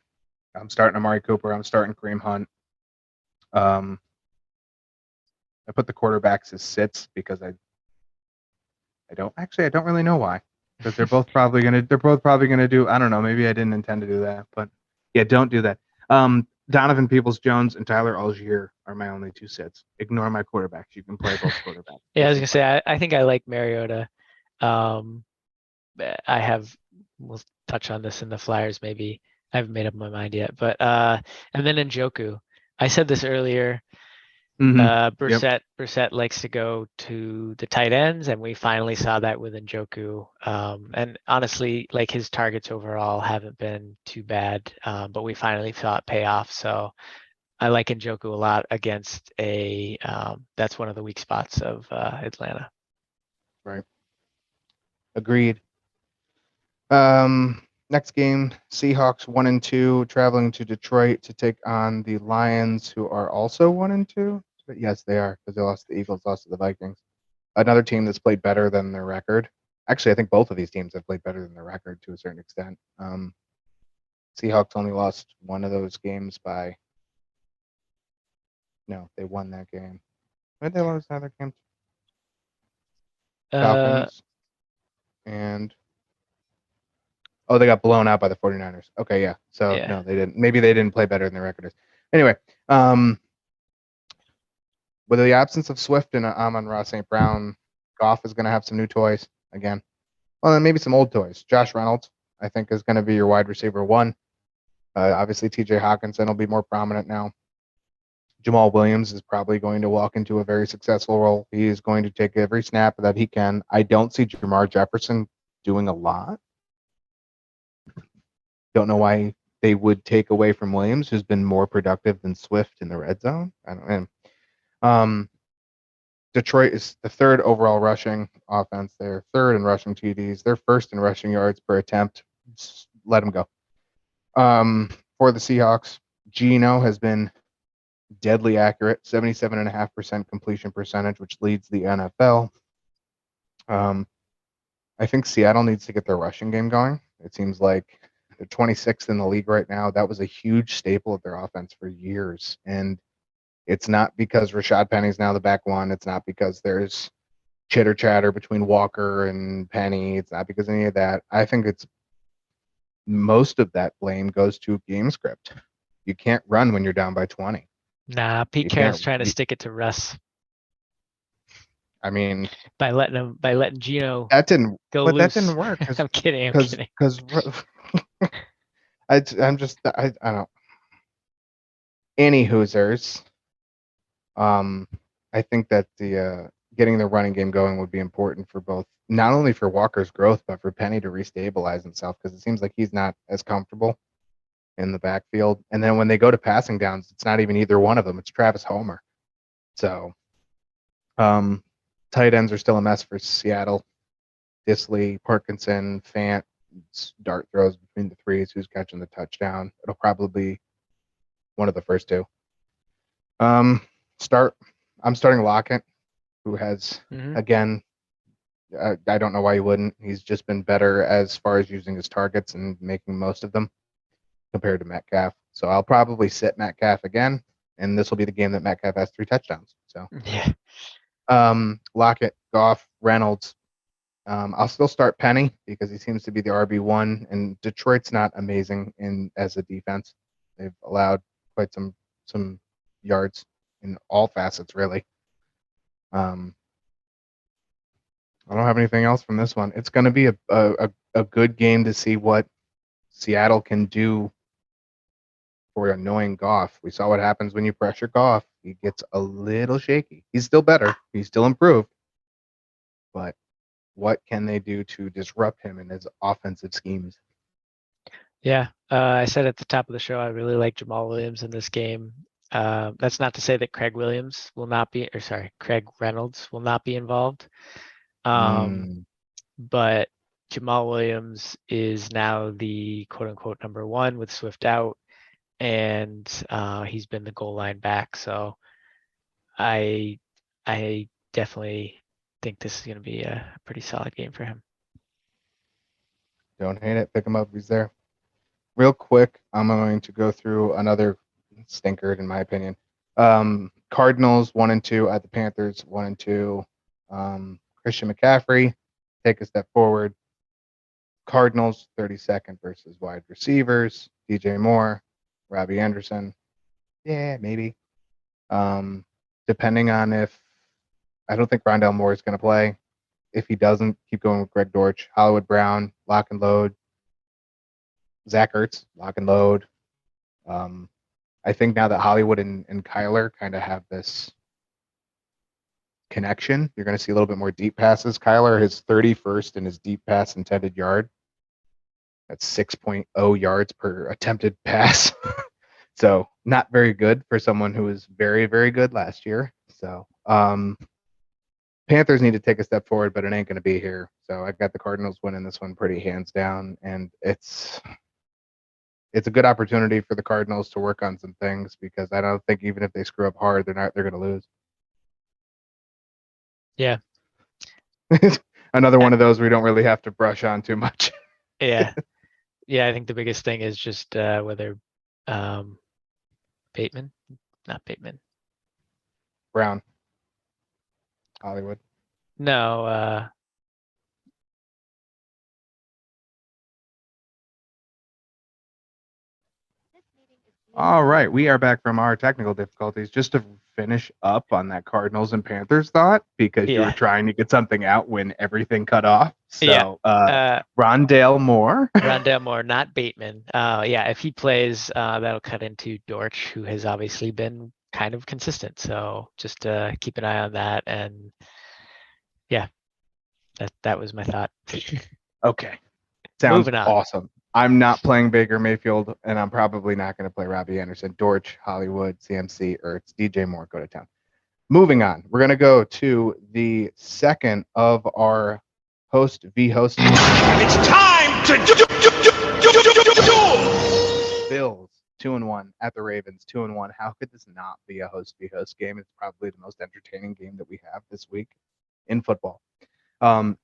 S1: I'm starting Amari Cooper. I'm starting Kareem Hunt. I put the quarterbacks as sits because I don't really know why, because they're both probably gonna do. I don't know. Maybe I didn't intend to do that, but yeah, don't do that. Donovan Peoples-Jones and Tyler Algier are my only 2 sits. Ignore my quarterbacks. You can play both quarterbacks.
S2: Yeah, I was gonna say I think I like Mariota. We'll touch on this in the Flyers maybe. I haven't made up my mind yet, but and then Njoku. I said this earlier. Brissett likes to go to the tight ends, and we finally saw that with Njoku. And honestly, like, his targets overall haven't been too bad, but we finally saw it pay off. So I like Njoku a lot against that's one of the weak spots of Atlanta.
S1: Right. Agreed. Next game, Seahawks 1-2, traveling to Detroit to take on the Lions, who are also 1-2. But yes, they are, because they lost to the Eagles, lost to the Vikings. Another team that's played better than their record. Actually, I think both of these teams have played better than their record to a certain extent. Seahawks only lost one of those games by. No, they won that game. When did they lose another game? Falcons. And. Oh, they got blown out by the 49ers. Okay, yeah. So, yeah. No, they didn't. Maybe they didn't play better than their record is. Anyway, with the absence of Swift and Amon-Ra St. Brown, Goff is going to have some new toys again. Well, then maybe some old toys. Josh Reynolds, I think, is going to be your wide receiver 1. Obviously, TJ Hawkinson will be more prominent now. Jamal Williams is probably going to walk into a very successful role. He is going to take every snap that he can. I don't see Jamar Jefferson doing a lot. Don't know why they would take away from Williams, who's been more productive than Swift in the red zone. I don't know. Detroit is the third overall rushing offense. They're third in rushing TDs. They're first in rushing yards per attempt. Just let them go. For the Seahawks, Geno has been deadly accurate, 77.5% completion percentage, which leads the NFL. I think Seattle needs to get their rushing game going. It seems like they're 26th in the league right now. That was a huge staple of their offense for years. And it's not because Rashad Penny's now the back one. It's not because there's chitter chatter between Walker and Penny. It's not because of any of that. I think it's most of that blame goes to game script. You can't run when you're down by 20.
S2: Nah, Pete Carroll's trying to stick it to Russ.
S1: I mean,
S2: by letting Geno
S1: that didn't
S2: go loose.
S1: That didn't work.
S2: I'm kidding.
S1: Because I don't. Any Hoosers. I think that the getting the running game going would be important for both, not only for Walker's growth, but for Penny to restabilize himself, because it seems like he's not as comfortable in the backfield. And then when they go to passing downs, it's not even either one of them. It's Travis Homer. So, tight ends are still a mess for Seattle. Disley, Parkinson, Fant, dart throws between the threes. Who's catching the touchdown? It'll probably be one of the first two. I'm starting Lockett, who has, again, I don't know why he wouldn't. He's just been better as far as using his targets and making most of them compared to Metcalf. So I'll probably sit Metcalf again, and this will be the game that Metcalf has 3 touchdowns. So
S2: yeah.
S1: Lockett, Goff, Reynolds. I'll still start Penny because he seems to be the RB1, and Detroit's not amazing as a defense. They've allowed quite some yards in all facets, really. I don't have anything else from this one. It's going to be a good game to see what Seattle can do for annoying Goff. We saw what happens when you pressure Goff. He gets a little shaky. He's still better. He's still improved. But what can they do to disrupt him in his offensive schemes?
S2: Yeah, I said at the top of the show, I really like Jamal Williams in this game. That's not to say that Craig Reynolds will not be involved. But Jamal Williams is now the quote unquote number 1 with Swift out, and he's been the goal line back. So I definitely think this is going to be a pretty solid game for him.
S1: Don't hate it. Pick him up if he's there. Real quick, I'm going to go through another stinker, in my opinion. Cardinals 1-2 at the Panthers 1-2. Christian McCaffrey, take a step forward. Cardinals 32nd versus wide receivers. DJ Moore, Robbie Anderson. Yeah, maybe. Depending on if I don't think Rondale Moore is going to play. If he doesn't, keep going with Greg Dortch, Hollywood Brown, lock and load. Zach Ertz, lock and load. I think now that Hollywood and Kyler kind of have this connection, you're going to see a little bit more deep passes. Kyler is 31st in his deep pass intended yard. That's 6.0 yards per attempted pass. So not very good for someone who was very, very good last year. So Panthers need to take a step forward, but it ain't going to be here. So I got the Cardinals winning this one pretty hands down, and it's a good opportunity for the Cardinals to work on some things, because I don't think even if they screw up hard, they're going to lose.
S2: Yeah.
S1: Another one of those where you don't really have to brush on too much.
S2: Yeah. Yeah, I think the biggest thing is just whether
S1: Brown. Hollywood.
S2: No,
S1: All right, we are back from our technical difficulties. Just to finish up on that Cardinals and Panthers thought, because you were trying to get something out when everything cut off. So, Rondale Moore.
S2: Rondale Moore, not Bateman. If he plays, that'll cut into Dortch, who has obviously been kind of consistent. So just keep an eye on that. And yeah, that was my thought.
S1: Okay. Sounds
S2: Moving on.
S1: awesome. I'm not playing Baker Mayfield, and I'm probably not going to play Robbie Anderson, Dortch, Hollywood, CMC, Ertz, DJ Moore, go to town. Moving on, we're going to go to the second of our host v host.
S3: It's time to duel.
S1: Bills 2-1 at the Ravens 2-1. How could this not be a host v host game? It's probably the most entertaining game that we have this week in football.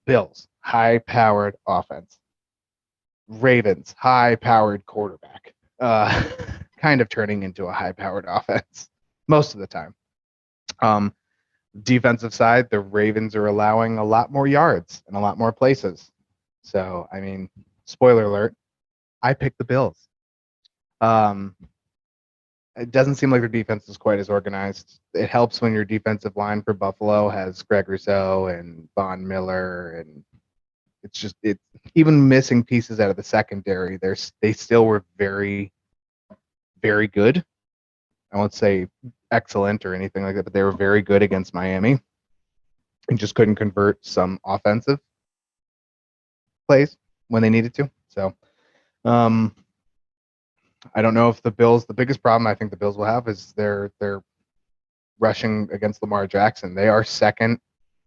S1: Bills, high-powered offense. Ravens, high-powered quarterback. Kind of turning into a high-powered offense most of the time. Defensive side, the Ravens are allowing a lot more yards in a lot more places. So, I mean, spoiler alert, I picked the Bills. It doesn't seem like their defense is quite as organized. It helps when your defensive line for Buffalo has Greg Rousseau and Von Miller, and it's even missing pieces out of the secondary. They still were very, very good. I won't say excellent or anything like that, but they were very good against Miami and just couldn't convert some offensive plays when they needed to. So, I don't know if the biggest problem I think the Bills will have is they're rushing against Lamar Jackson. They are second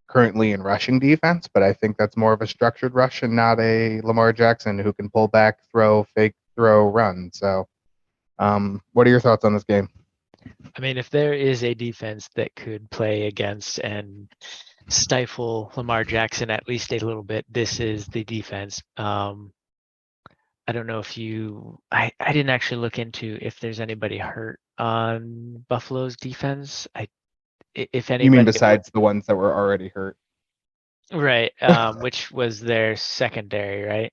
S1: currently in rushing defense, but I think that's more of a structured rush and not a Lamar Jackson who can pull back, throw, fake throw, run. So, what are your thoughts on this game?
S2: I mean, if there is a defense that could play against and stifle Lamar Jackson at least a little bit, this is the defense. I don't know if I didn't actually look into if there's anybody hurt on Buffalo's defense. If anybody,
S1: You mean besides the ones that were already hurt?
S2: Right, which was their secondary, right?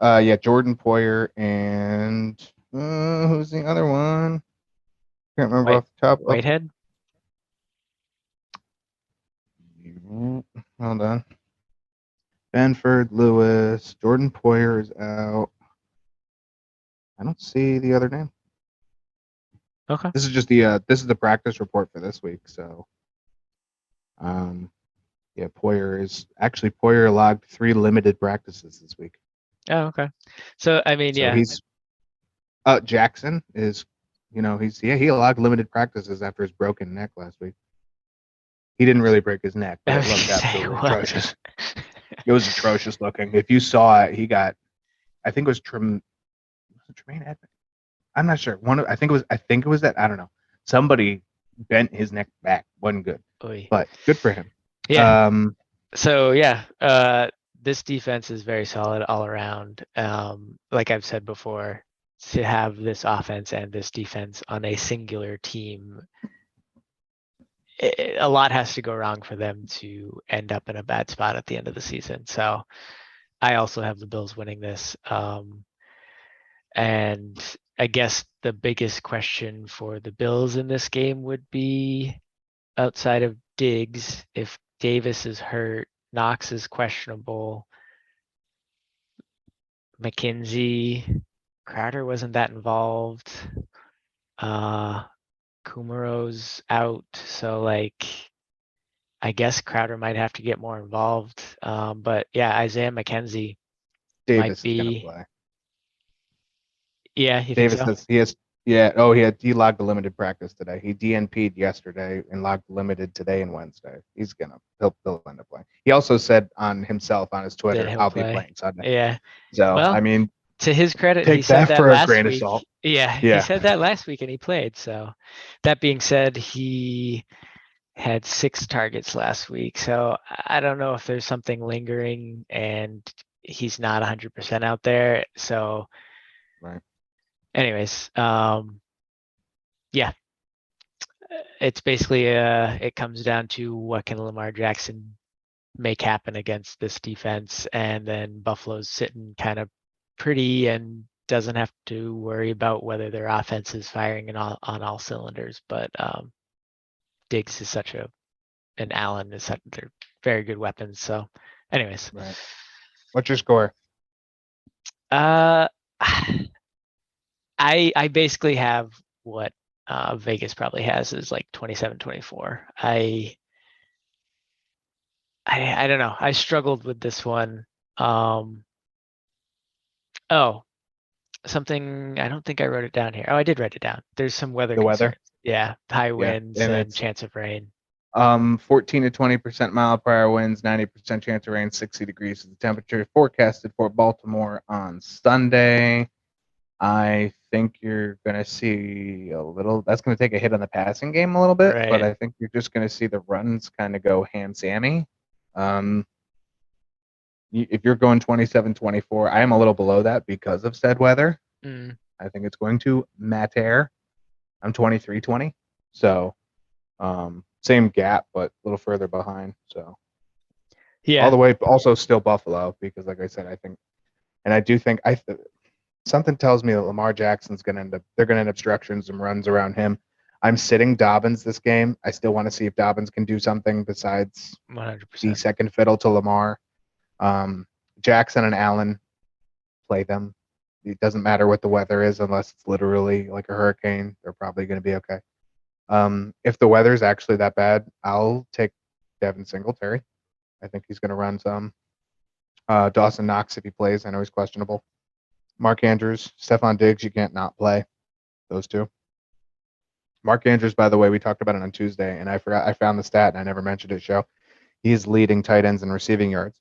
S1: Yeah, Jordan Poyer and who's the other one? Can't remember off the top.
S2: Whitehead?
S1: Hold on. Benford, Lewis, Jordan Poyer is out. I don't see the other name.
S2: Okay.
S1: This is just the practice report for this week. So, yeah, Poyer logged 3 limited practices this week.
S2: Oh, okay. So I mean,
S1: So
S2: yeah.
S1: he's Jackson is, he logged limited practices after his broken neck last week. He didn't really break his neck, but it looked absolutely atrocious. It was atrocious looking. If you saw it, he got, I think it was Tremaine Edmonds. I'm not sure. I think it was that, I don't know. Somebody bent his neck back. Wasn't good.
S2: Oy.
S1: But good for him.
S2: Yeah. So yeah, this defense is very solid all around. Like I've said before, to have this offense and this defense on a singular team, a lot has to go wrong for them to end up in a bad spot at the end of the season. So I also have the Bills winning this. And I guess the biggest question for the Bills in this game would be, outside of Diggs, if Davis is hurt, Knox is questionable, McKenzie, Crowder wasn't that involved. Kumaro's out, so I guess Crowder might have to get more involved. But yeah, Isaiah McKenzie
S1: Davis
S2: might be.
S1: Is gonna play.
S2: Yeah, you
S1: Davis
S2: think so?
S1: he has. Yeah. Oh, he logged the limited practice today. He DNP'd yesterday and logged limited today and Wednesday. He'll end up playing. He also said on his Twitter, "I'll be playing Sunday."
S2: Yeah.
S1: So
S2: well,
S1: I mean,
S2: to his credit,
S1: take
S2: he said
S1: that for
S2: last
S1: a grain
S2: week.
S1: of salt.
S2: Yeah, he said that last week and he played. So that being said, he had 6 targets last week. So I don't know if there's something lingering and he's not 100% out there. So
S1: right.
S2: Anyways, yeah, it's basically it comes down to what can Lamar Jackson make happen against this defense, and then Buffalo's sitting kind of pretty and doesn't have to worry about whether their offense is firing on all cylinders. But Diggs is and Allen is they're very good weapons. So, anyways,
S1: right. What's your score?
S2: I basically have what Vegas probably has is like 27-24. I don't know. I struggled with this one. Oh, something, I don't think I wrote it down here. Oh, I did write it down. There's some weather
S1: The weather?
S2: concerns. Yeah, high
S1: Yeah,
S2: winds
S1: and
S2: and
S1: it's
S2: chance of rain.
S1: 14 to 20% mile per hour winds, 90% chance of rain, 60 degrees is the temperature forecasted for Baltimore on Sunday. I think you're going to see a little, that's going to take a hit on the passing game a little bit, but
S2: Right.
S1: I think you're just going to see the runs kind of go ham-sammy. If you're going 27-24, I am a little below that because of said weather. I think it's going to matter. I'm 23-20. So, same gap, but a little further behind. So,
S2: Yeah.
S1: all the way, also still Buffalo because, like I said, I think, and I do think something tells me that Lamar Jackson's going to end up, they're going to end up structuring some runs around him. I'm sitting Dobbins this game. I still want to see if Dobbins can do something besides
S2: 100%.
S1: be second fiddle to Lamar. Jackson and Allen, play them. It doesn't matter what the weather is unless it's literally like a hurricane. They're probably going to be okay. If the weather's actually that bad, I'll take Devin Singletary. I think he's going to run some. Dawson Knox if he plays. I know he's questionable. Mark Andrews, Stephon Diggs, you can't not play those two. Mark Andrews, by the way, we talked about it on Tuesday, and I found the stat, and I never mentioned it, show. He is leading tight ends in receiving yards.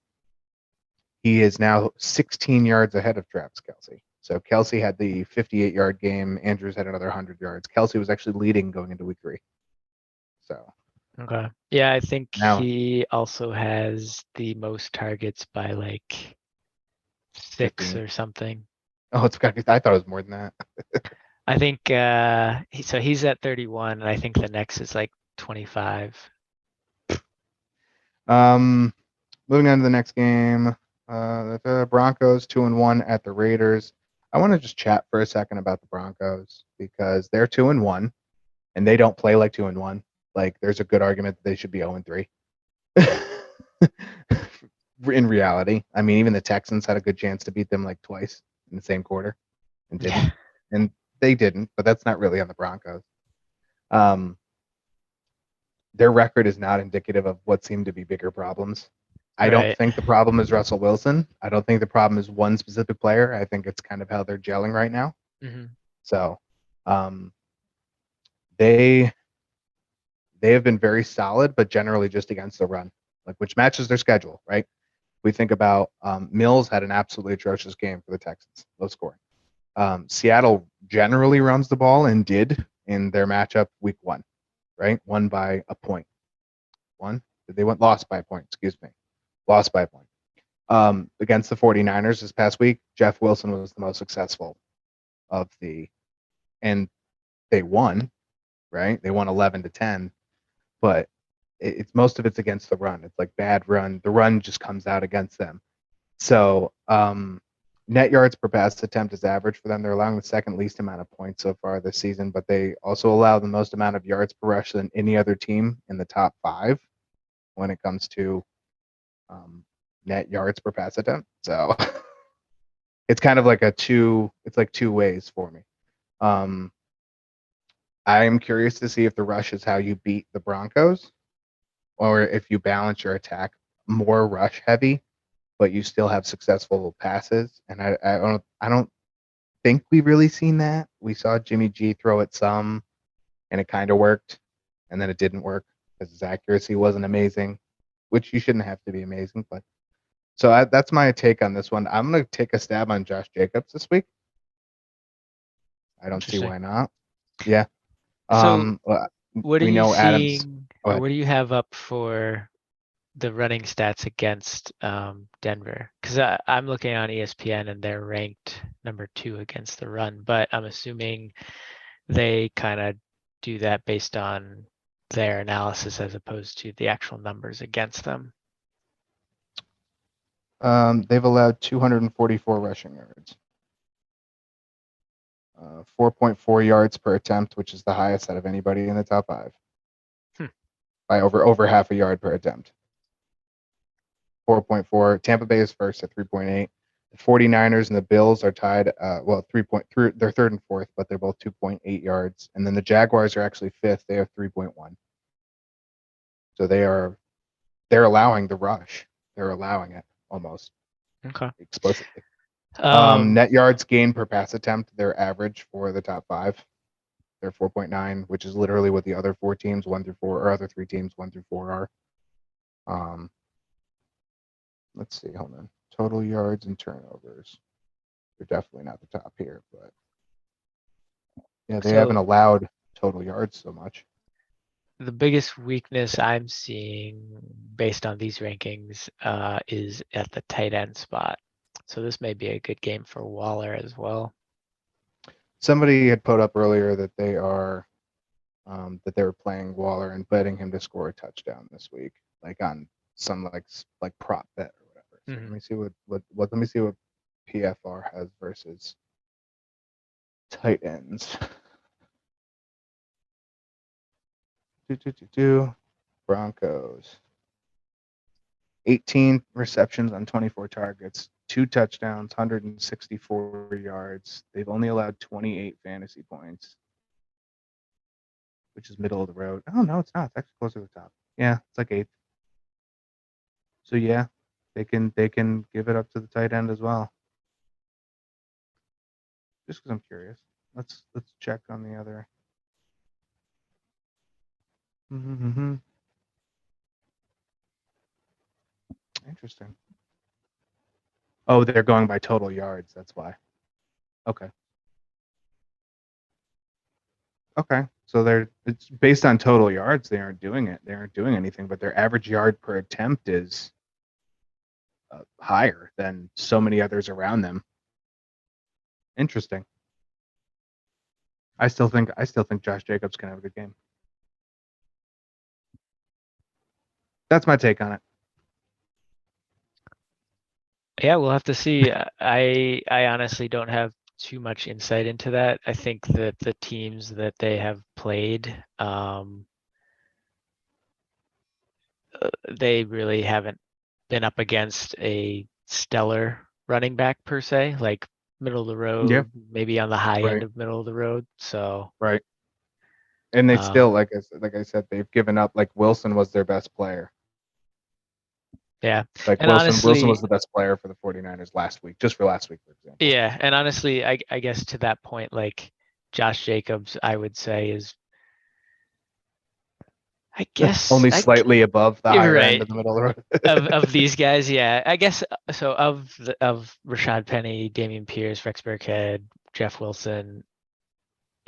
S1: He is now 16 yards ahead of Travis Kelce. So Kelce had the 58-yard game. Andrews had another 100 yards. Kelce was actually leading going into week 3. So.
S2: Okay. Yeah, I think
S1: Now,
S2: he also has the most targets by like 6
S1: 15.
S2: or something.
S1: Oh, it's got. I thought it was more than that.
S2: I think so he's at 31, and I think the next is like 25.
S1: Moving on to the next game. The Broncos 2-1 at the Raiders. I want to just chat for a second about the Broncos because they're 2-1 and they don't play like 2-1. Like there's a good argument that they should be 0-3. In reality, I mean, even the Texans had a good chance to beat them like twice in the same quarter and didn't.
S2: Yeah.
S1: And they didn't, but that's not really on the Broncos. Their record is not indicative of what seem to be bigger problems. I don't
S2: Right.
S1: think the problem is Russell Wilson. I don't think the problem is one specific player. I think it's kind of how they're gelling right now. So, they have been very solid, but generally just against the run, like which matches their schedule, right? We think about Mills had an absolutely atrocious game for the Texans, low scoring. Seattle generally runs the ball and did in their matchup week 1, right? Won by a point. Lost by a point, excuse me. Lost by a point. Against the 49ers this past week, Jeff Wilson was the most successful of and they won, right? They won 11-10, but it's most of it's against the run. It's like bad run. The run just comes out against them. So net yards per pass attempt is average for them. They're allowing the second least amount of points so far this season, but they also allow the most amount of yards per rush than any other team in the top 5 when it comes to net yards per pass attempt. So it's kind of like two ways for me. I'm curious to see if the rush is how you beat the Broncos or if you balance your attack more rush heavy, but you still have successful passes. And I don't think we've really seen that. We saw Jimmy G throw it some and it kind of worked, and then it didn't work because his accuracy wasn't amazing, which you shouldn't have to be amazing, but so that's my take on this one. I'm going to take a stab on Josh Jacobs this week. I don't see why not. Yeah.
S2: So what are
S1: we
S2: you
S1: know Adams.
S2: seeing, or what do you have up for the running stats against Denver? Because I'm looking on ESPN and they're ranked number 2 against the run, but I'm assuming they kind of do that based on their analysis as opposed to the actual numbers against them.
S1: They've allowed 244 rushing yards, 4.4 yards per attempt, which is the highest out of anybody in the top 5, by over half a yard per attempt. 4.4. Tampa Bay is first at 3.8. The 49ers and the Bills are tied. 3.3. They're third and fourth, but they're both 2.8 yards. And then the Jaguars are actually fifth. They have 3.1. So they're allowing the rush. They're allowing it almost
S2: Okay.
S1: explicitly.
S2: Um,
S1: Net yards gained per pass attempt, their average for the top five. They're 4.9, which is literally what the other four teams, 1 through 4, or other three teams, 1 through 4 are. Let's see, hold on. Total yards and turnovers. They're definitely not the top here, but yeah, they
S2: So-
S1: haven't allowed total yards so much.
S2: the biggest weakness I'm seeing based on these rankings is at the tight end spot. So this may be a good game for Waller as well.
S1: Somebody had put up earlier that they are that they were playing Waller and betting him to score a touchdown this week, like on some like prop bet or whatever. So let me see what let me see what PFR has versus tight ends. Broncos. 18 receptions on 24 targets, 2 touchdowns, 164 yards. They've only allowed 28 fantasy points, which is middle of the road. Oh no, it's not. It's actually closer to the top. Yeah, it's like 8th. So yeah, they can give it up to the tight end as well. Just because I'm curious. Let's check on the other. Interesting. Oh, they're going by total yards. That's why. Okay. Okay. So it's based on total yards. They aren't doing it. They aren't doing anything, but their average yard per attempt is higher than so many others around them. Interesting. I still think Josh Jacobs can have a good game. That's my take on it.
S2: Yeah, we'll have to see. I honestly don't have too much insight into that. I think that the teams that they have played, they really haven't been up against a stellar running back per se, like middle of the road,
S1: Yeah.
S2: maybe on the high
S1: Right.
S2: end of middle of the road. So
S1: Right. And they still, like I said, they've given up. Like Wilson was their best player.
S2: yeah.
S1: Like
S2: And
S1: Wilson
S2: honestly,
S1: was the best player for the 49ers last week, just for last week, for example.
S2: yeah, and honestly, I guess to that point, like Josh Jacobs, I would say is, I guess
S1: Only slightly above the higher
S2: right.
S1: end of the middle of the road.
S2: of these guys, yeah, I guess so. Of Rashad Penny, Damian Pierce, Rex Burkhead, Jeff Wilson,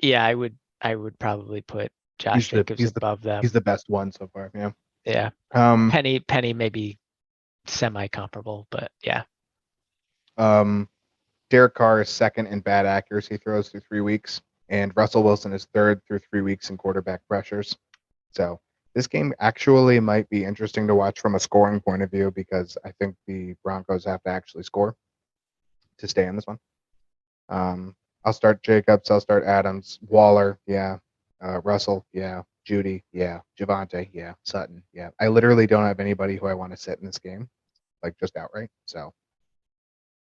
S2: yeah, I would probably put Josh Jacobs above them.
S1: He's the best one so far. Yeah.
S2: Yeah. Penny may be semi comparable, but yeah.
S1: Derek Carr is second in bad accuracy throws through 3 weeks, and Russell Wilson is third through 3 weeks in quarterback pressures. So this game actually might be interesting to watch from a scoring point of view because I think the Broncos have to actually score to stay in this one. I'll start Jacobs. I'll start Adams. Waller, yeah. Russell, yeah. Judy, yeah. Javonte, yeah. Sutton, yeah. I literally don't have anybody who I want to sit in this game, like just outright. So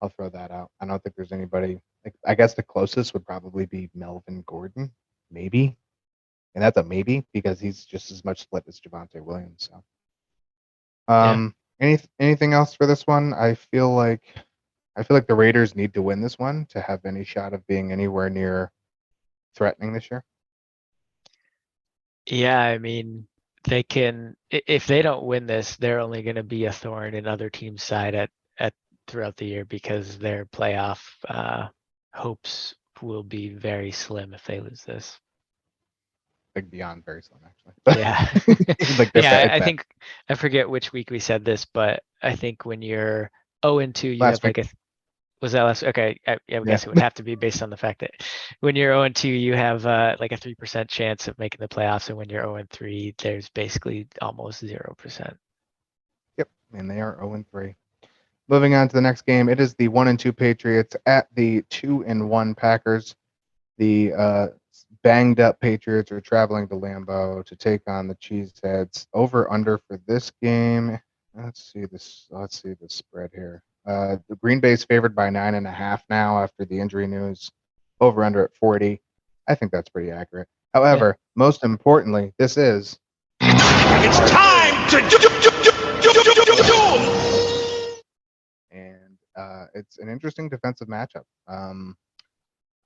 S1: I'll throw that out. I don't think there's anybody. Like, I guess the closest would probably be Melvin Gordon, maybe, and that's a maybe because he's just as much split as Javonte Williams. So, anything else for this one? I feel like the Raiders need to win this one to have any shot of being anywhere near threatening this year.
S2: Yeah, I mean, they can, if they don't win this, they're only going to be a thorn in other teams' side at throughout the year because their playoff hopes will be very slim if they lose this.
S1: Like beyond very slim, actually.
S2: Yeah.
S1: Like
S2: yeah, I think I forget which week we said this, but I think when you're 0-2, you have like a was that last? Okay, I guess it would have to be based on the fact that when you're 0-2, you have like a 3% chance of making the playoffs, and when you're 0-3, there's basically almost 0%.
S1: Yep, and they are 0-3. Moving on to the next game, it is the 1-2 Patriots at the 2-1 Packers. The banged up Patriots are traveling to Lambeau to take on the Cheeseheads. Over under for this game. Let's see the spread here. The Green Bay's favored by 9.5 now after the injury news. Over under at 40. I think that's pretty accurate. However, most importantly, this is
S3: It's time to duel.
S1: and it's an interesting defensive matchup.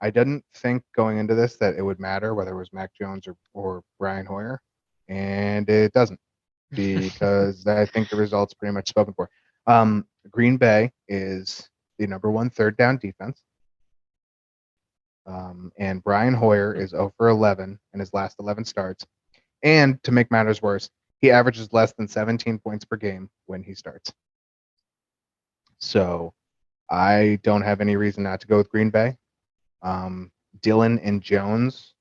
S1: I didn't think going into this that it would matter whether it was Mac Jones or Brian Hoyer, and it doesn't because I think the result's pretty much spoken for. Green Bay is the number one third down defense, and Brian Hoyer is 0 for 11 in his last 11 starts. And to make matters worse, he averages less than 17 points per game when he starts. So I don't have any reason not to go with Green Bay. Dillon and Jones,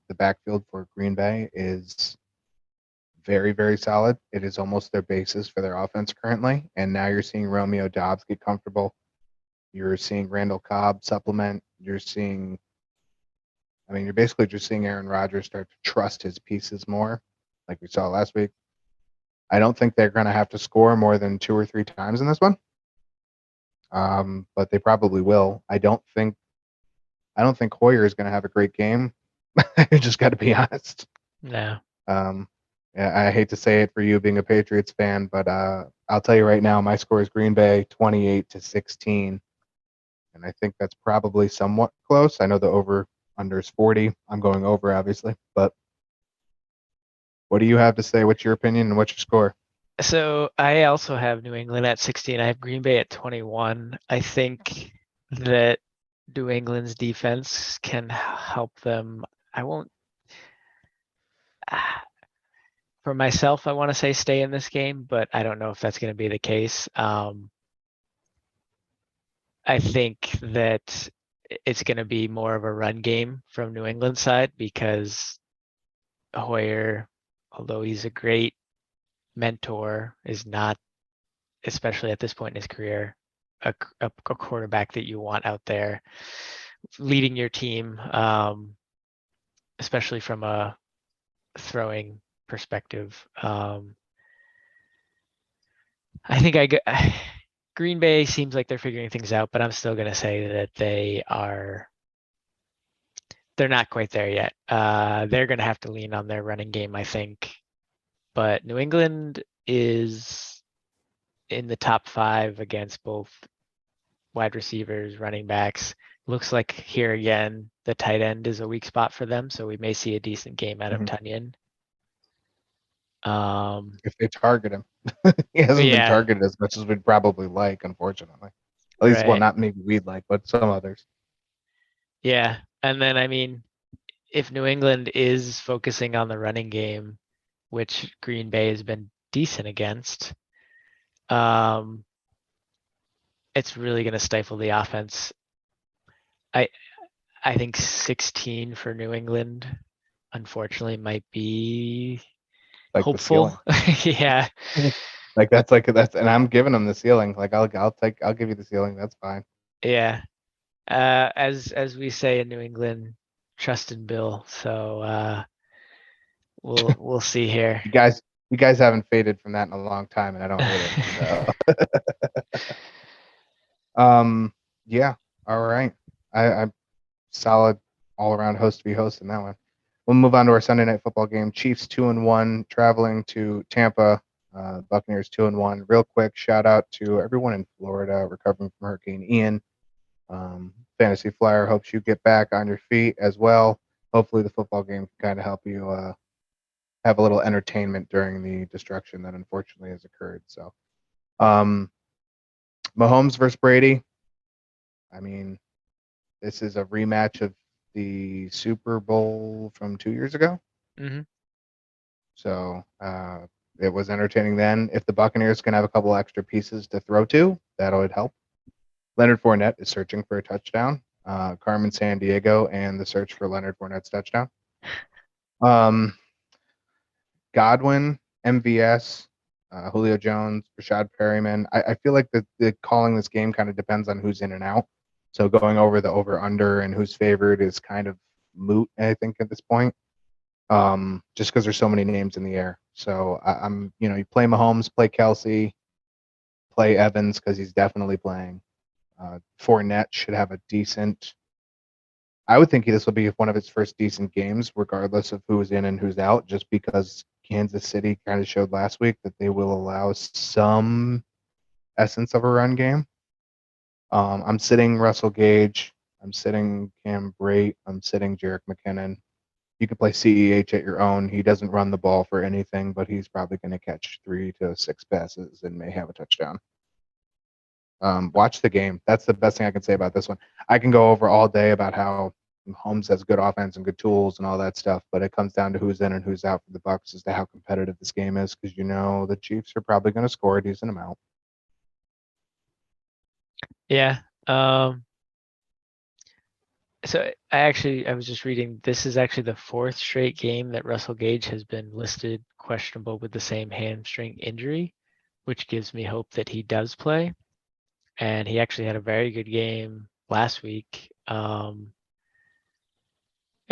S1: the backfield for Green Bay, is very, very solid. It is almost their basis for their offense currently. And now you're seeing Romeo Doubs get comfortable. You're seeing Randall Cobb supplement. You're basically just seeing Aaron Rodgers start to trust his pieces more, like we saw last week. I don't think they're going to have to score more than 2 or 3 times in this one. But they probably will. I don't think Hoyer is going to have a great game. I just got to be honest.
S2: No.
S1: I hate to say it for you being a Patriots fan, but I'll tell you right now, my score is Green Bay 28-16, and I think that's probably somewhat close. I know the over under is 40. I'm going over, obviously, but what do you have to say? What's your opinion and what's your score?
S2: So I also have New England at 16. I have Green Bay at 21. I think that New England's defense can help them. For myself, I want to say stay in this game, but I don't know if that's going to be the case. I think that it's going to be more of a run game from New England side because Hoyer, although he's a great mentor, is not, especially at this point in his career, a quarterback that you want out there leading your team, especially from a throwing perspective. I think Green Bay seems like they're figuring things out, but I'm still going to say that they're not quite there yet. They're going to have to lean on their running game, I think. But New England is in the top 5 against both wide receivers, running backs. Looks like here again, the tight end is a weak spot for them, so we may see a decent game out of Tunyon.
S1: If they target him, he hasn't been targeted as much as we'd probably like, unfortunately. At least, well, not maybe we'd like, but some others.
S2: Yeah, and then if New England is focusing on the running game, which Green Bay has been decent against, it's really going to stifle the offense. I think 16 for New England, unfortunately, might be like hopeful. Yeah.
S1: That's and I'm giving them the ceiling. Like I'll give you the ceiling. That's fine.
S2: Yeah. As we say in New England, trust in Bill. So we'll see here.
S1: You guys haven't faded from that in a long time, and I don't hate it. So. Yeah. All right. I'm solid all around host to be host in that one. We'll move on to our Sunday night football game. Chiefs 2-1 traveling to Tampa. Buccaneers 2-1. Real quick shout out to everyone in Florida recovering from Hurricane Ian. Fantasy Flyer hopes you get back on your feet as well. Hopefully the football game can kind of help you have a little entertainment during the destruction that unfortunately has occurred. So, Mahomes versus Brady. I mean, this is a rematch of the Super Bowl from 2 years ago.
S2: Mm-hmm.
S1: So it was entertaining then. If the Buccaneers can have a couple extra pieces to throw to, that would help. Leonard Fournette is searching for a touchdown. Carmen Sandiego and the search for Leonard Fournette's touchdown. Godwin, MVS, Julio Jones, Rashad Perryman. I feel like the calling this game kind of depends on who's in and out. So going over the over-under and who's favored is kind of moot, I think, at this point. Just because there's so many names in the air. So you play Mahomes, play Kelsey, play Evans because he's definitely playing. Fournette should have a decent. I would think this will be one of its first decent games, regardless of who's in and who's out, just because Kansas City kind of showed last week that they will allow some essence of a run game. I'm sitting Russell Gage. I'm sitting Cam Brate. I'm sitting Jerick McKinnon. You can play CEH at your own. He doesn't run the ball for anything, but he's probably going to catch 3 to 6 passes and may have a touchdown. Watch the game. That's the best thing I can say about this one. I can go over all day about how Mahomes has good offense and good tools and all that stuff, but it comes down to who's in and who's out for the Bucs as to how competitive this game is, because the Chiefs are probably going to score a decent amount.
S2: Yeah. So I was just reading, this is actually the 4th straight game that Russell Gage has been listed questionable with the same hamstring injury, which gives me hope that he does play. And he actually had a very good game last week. I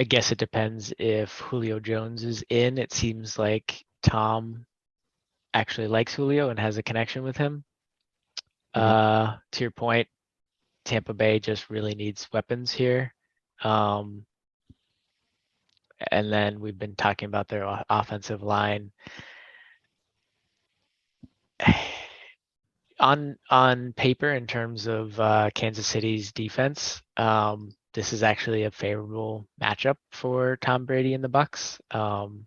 S2: guess it depends if Julio Jones is in. It seems like Tom actually likes Julio and has a connection with him. To your point, Tampa Bay just really needs weapons here. And then we've been talking about their offensive line. On paper, in terms of Kansas City's defense, this is actually a favorable matchup for Tom Brady and the Bucs. And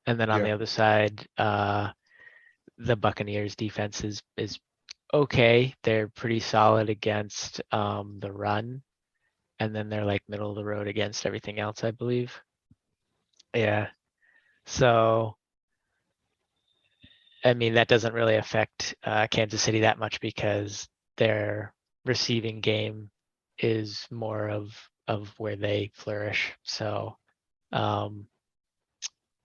S2: then on the other side, the Buccaneers defense is okay. They're pretty solid against the run, and then they're like middle of the road against everything else, I believe. Yeah. So, I mean, that doesn't really affect Kansas City that much because their receiving game is more of where they flourish. So, yeah,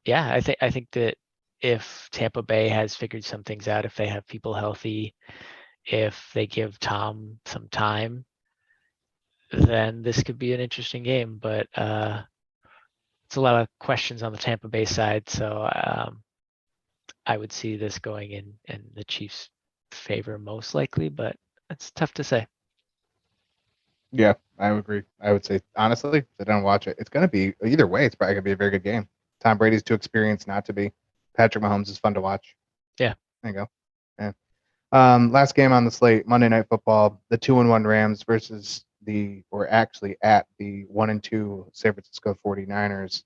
S2: I think that if Tampa Bay has figured some things out, if they have people healthy, if they give Tom some time, then this could be an interesting game. But it's a lot of questions on the Tampa Bay side, so I would see this going in the Chiefs' favor most likely, but it's tough to say.
S1: Yeah, I would agree. I would say, honestly, if I don't watch it, it's going to be, either way, it's probably going to be a very good game. Tom Brady's too experienced not to be. Patrick Mahomes is fun to watch.
S2: Yeah.
S1: There you go. Yeah. Last game on the slate, Monday Night Football, the 2-1 Rams versus actually at the 1-2 San Francisco 49ers.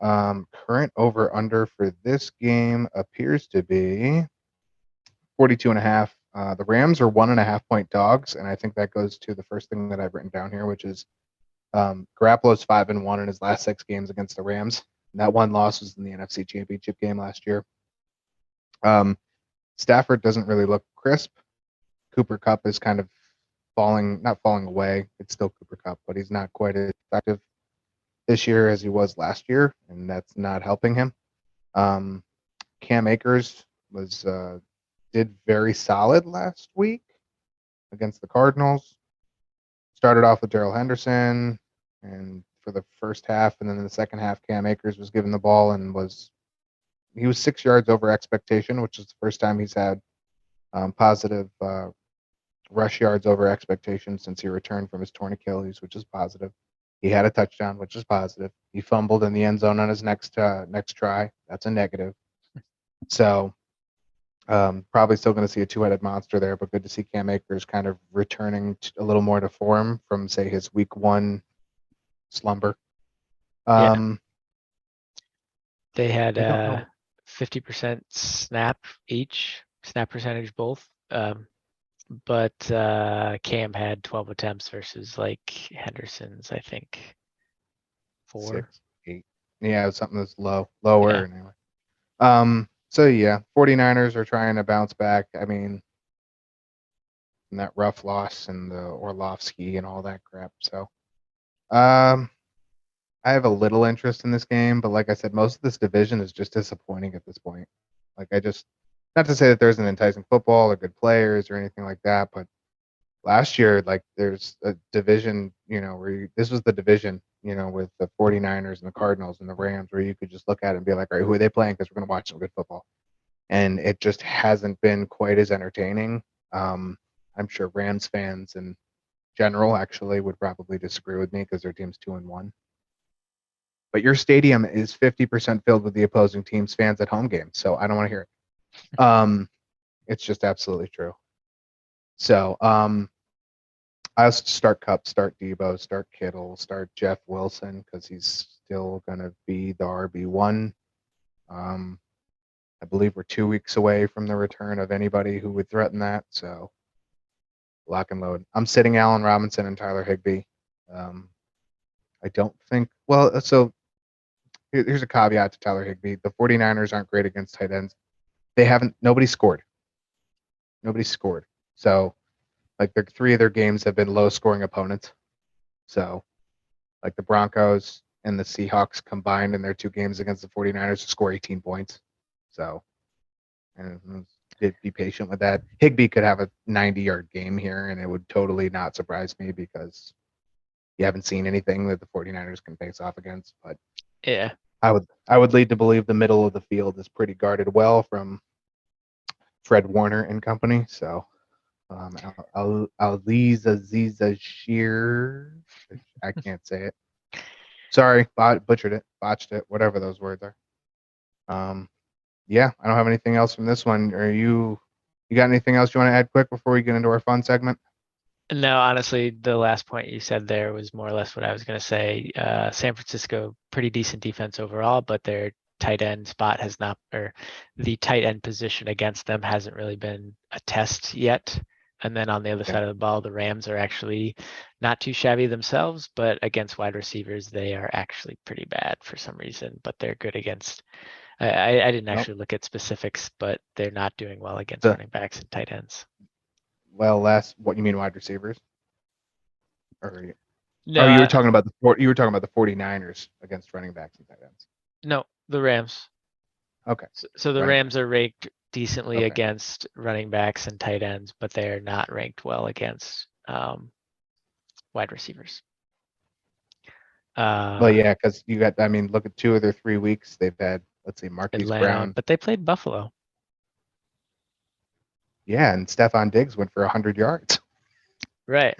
S1: Current over-under for this game appears to be 42.5. The Rams are 1.5-point dogs, and I think that goes to the first thing that I've written down here, which is Garoppolo's 5-1 in his last 6 games against the Rams. And that one loss was in the NFC Championship game last year. Stafford doesn't really look crisp. Cooper Kupp is kind of not falling away. It's still Cooper Kupp, but he's not quite as effective this year as he was last year, and that's not helping him. Cam Akers did very solid last week against the Cardinals. Started off with Darrell Henderson, and for the first half, and then in the second half, Cam Akers was given the ball and he was 6 yards over expectation, which is the first time he's had positive rush yards over expectation since he returned from his torn Achilles, which is positive. He had a touchdown, which is positive. He fumbled in the end zone on his next try. That's a negative. So probably still going to see a 2-headed monster there, but good to see Cam Akers kind of returning a little more to form from, say, his week 1 slumber.
S2: They had 50% snap percentage both. But Cam had 12 attempts versus like Henderson's, I think 4.
S1: 6, 8. Yeah, something that's lower anyway. So yeah, 49ers are trying to bounce back. I mean, and that rough loss and the Orlovsky and all that crap. So, I have a little interest in this game, but like I said, most of this division is just disappointing at this point. Like not to say that there's an enticing football or good players or anything like that, but last year, like there's a division, where this was the division, with the 49ers and the Cardinals and the Rams, where you could just look at it and be like, all right, who are they playing? Because we're going to watch some good football. And it just hasn't been quite as entertaining I'm sure Rams fans in general actually would probably disagree with me because their team's 2-1. But your stadium is 50% filled with the opposing team's fans at home games, so I don't want to hear it. It's just absolutely true. So I'll start Cup, start Debo, start Kittle, start Jeff Wilson because he's still gonna be the RB1. I believe we're 2 weeks away from the return of anybody who would threaten that. So lock and load. I'm sitting Allen Robinson and Tyler Higbee. I don't think. Well, so here's a caveat to Tyler Higbee. The 49ers aren't great against tight ends. Nobody scored. Nobody scored. So, like, three of their games have been low-scoring opponents. So, like the Broncos and the Seahawks combined in their 2 games against the 49ers to score 18 points. So, and be patient with that. Higbee could have a 90-yard game here, and it would totally not surprise me because you haven't seen anything that the 49ers can face off against. But
S2: Yeah.
S1: I would lead to believe the middle of the field is pretty guarded well from Fred Warner and company. So Aziza Shear, I can't say it. Sorry, butchered it, botched it, whatever those words are. Yeah, I don't have anything else from this one. You got anything else you want to add quick before we get into our fun segment?
S2: No, honestly, the last point you said there was more or less what I was going to say. San Francisco, pretty decent defense overall, but their tight end spot has not, or the tight end position against them hasn't really been a test yet. And then on the other side of the ball, the Rams are actually not too shabby themselves, but against wide receivers, they are actually pretty bad for some reason, but they're good against. I didn't actually look at specifics, but they're not doing well against running backs and tight ends.
S1: Well, what you mean wide receivers? Or
S2: No,
S1: you were talking about the 49ers against running backs and tight ends.
S2: No, the Rams.
S1: Okay.
S2: So the Rams are ranked decently
S1: Okay.
S2: against running backs and tight ends, but they're not ranked well against wide receivers.
S1: Well, yeah, because you got. I mean, look at 2 of their 3 weeks. They've had. Let's see, Marquise
S2: Atlanta,
S1: Brown.
S2: but they played Buffalo.
S1: Yeah, and Stephon Diggs went for 100 yards.
S2: Right.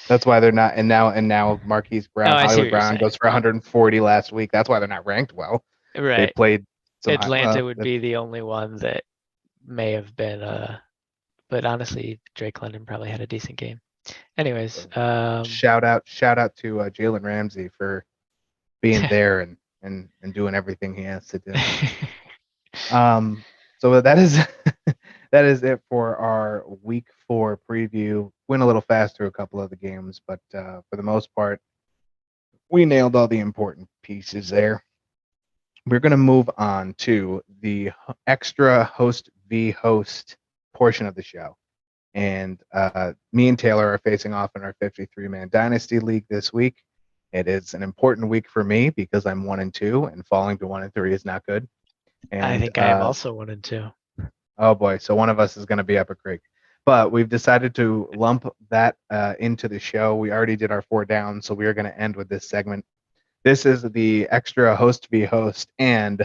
S1: That's why they're not. And now Marquise Brown, Hollywood Brown goes for 140 last week. That's why they're not ranked well.
S2: Right.
S1: They played.
S2: Atlanta would be the only one that may have been. But honestly, Drake London probably had a decent game. Anyways,
S1: shout out to Jalen Ramsey for being there and doing everything he has to do. So that is that is it for our week 4 preview. Went a little fast through a couple of the games, but for the most part, we nailed all the important pieces there. We're going to move on to the extra host v host portion of the show. And me and Taylor are facing off in our 53-man Dynasty League this week. It is an important week for me because I'm 1-2, and falling to 1-3 is not good. And
S2: I think I am also 1-2.
S1: Oh boy, so one of us is going to be up a creek. But we've decided to lump that into the show. We already did our 4 down, so we are going to end with this segment. This is the extra host v host and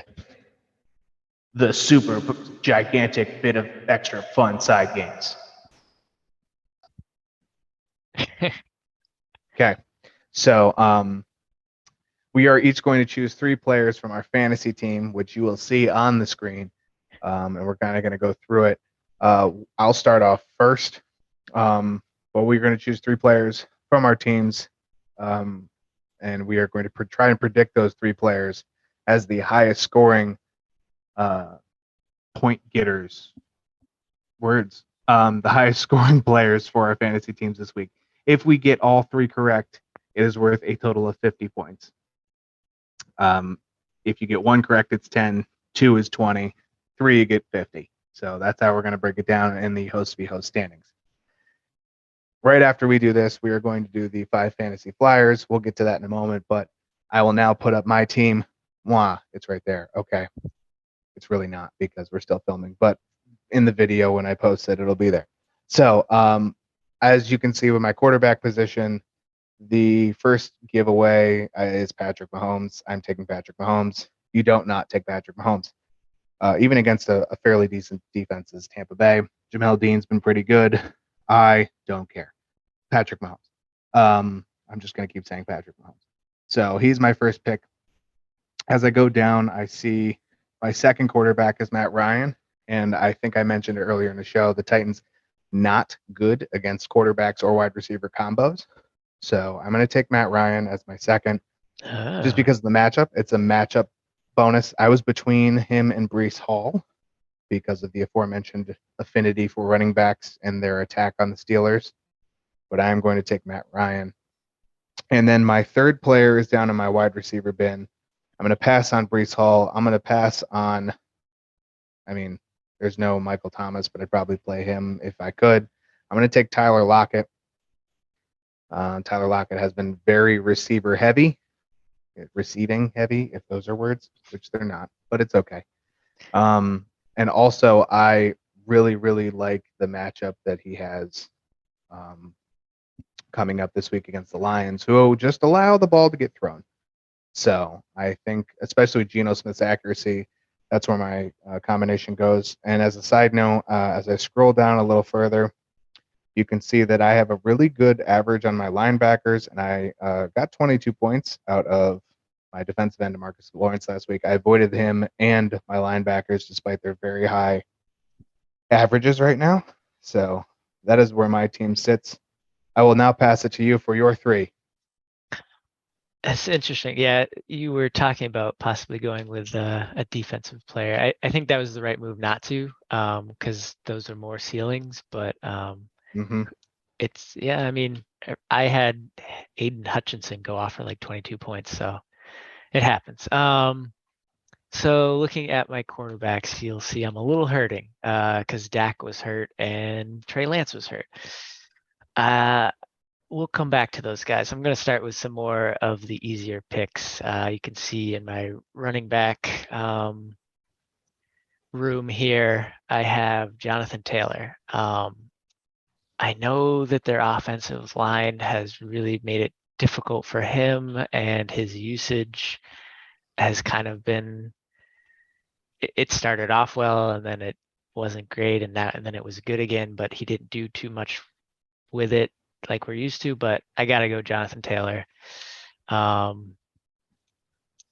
S1: the super gigantic bit of extra fun side games. Okay, so we are each going to choose 3 players from our fantasy team, which you will see on the screen, and we're kind of going to go through it. I'll start off first, but we're going to choose 3 players from our teams, and we are going to try and predict those 3 players as the highest scoring point getters. The highest scoring players for our fantasy teams this week. If we get all 3 correct, it is worth a total of 50 points. If you get 1 correct, it's 10. 2 is 20. 3, you get 50. So that's how we're going to break it down in the host v host standings. Right after we do this, we are going to do the 5 fantasy flyers. We'll get to that in a moment, but I will now put up my team. Mwah, it's right there. Okay. It's really not because we're still filming, but in the video when I post it, it'll be there. So as you can see with my quarterback position, the first giveaway is Patrick Mahomes. I'm taking Patrick Mahomes. You don't not take Patrick Mahomes. even against a fairly decent defense as Tampa Bay. Jamel Dean's been pretty good. I don't care. Patrick Mahomes. I'm just going to keep saying Patrick Mahomes. So he's my first pick. As I go down, I see my second quarterback is Matt Ryan. And I think I mentioned earlier in the show, the Titans not good against quarterbacks or wide receiver combos. So I'm going to take Matt Ryan as my second, just because of the matchup. It's a matchup bonus. I was between him and Breece Hall because of the aforementioned affinity for running backs and their attack on the Steelers. But I am going to take Matt Ryan. And then my third player is down in my wide receiver bin. I'm going to pass on Breece Hall. I'm going to pass on, there's no Michael Thomas, but I'd probably play him if I could. I'm going to take Tyler Lockett. Tyler Lockett has been very receiver heavy, receiving heavy, if those are words, which they're not, but it's okay. And also, I really, really like the matchup that he has coming up this week against the Lions, who just allow the ball to get thrown. So I think, especially with Geno Smith's accuracy, that's where my combination goes. And as a side note, as I scroll down a little further, you can see that I have a really good average on my linebackers, and I got 22 points out of my defensive end, Marcus Lawrence, last week. I avoided him and my linebackers despite their very high averages right now. So that is where my team sits. I will now pass it to you for your three.
S2: That's interesting. Yeah, you were talking about possibly going with a defensive player. I think that was the right move not to, because those are more ceilings. But I had Aiden Hutchinson go off for like 22 points, so it happens. So looking at my cornerbacks, you'll see I'm a little hurting because Dak was hurt and Trey Lance was hurt. We'll come back to those guys. I'm going to start with some more of the easier picks. You can see in my running back room here, I have Jonathan Taylor. I know that their offensive line has really made it difficult for him, and his usage has kind of been, it started off well and then it wasn't great, and then it was good again, but he didn't do too much with it like we're used to. But I got to go Jonathan Taylor. And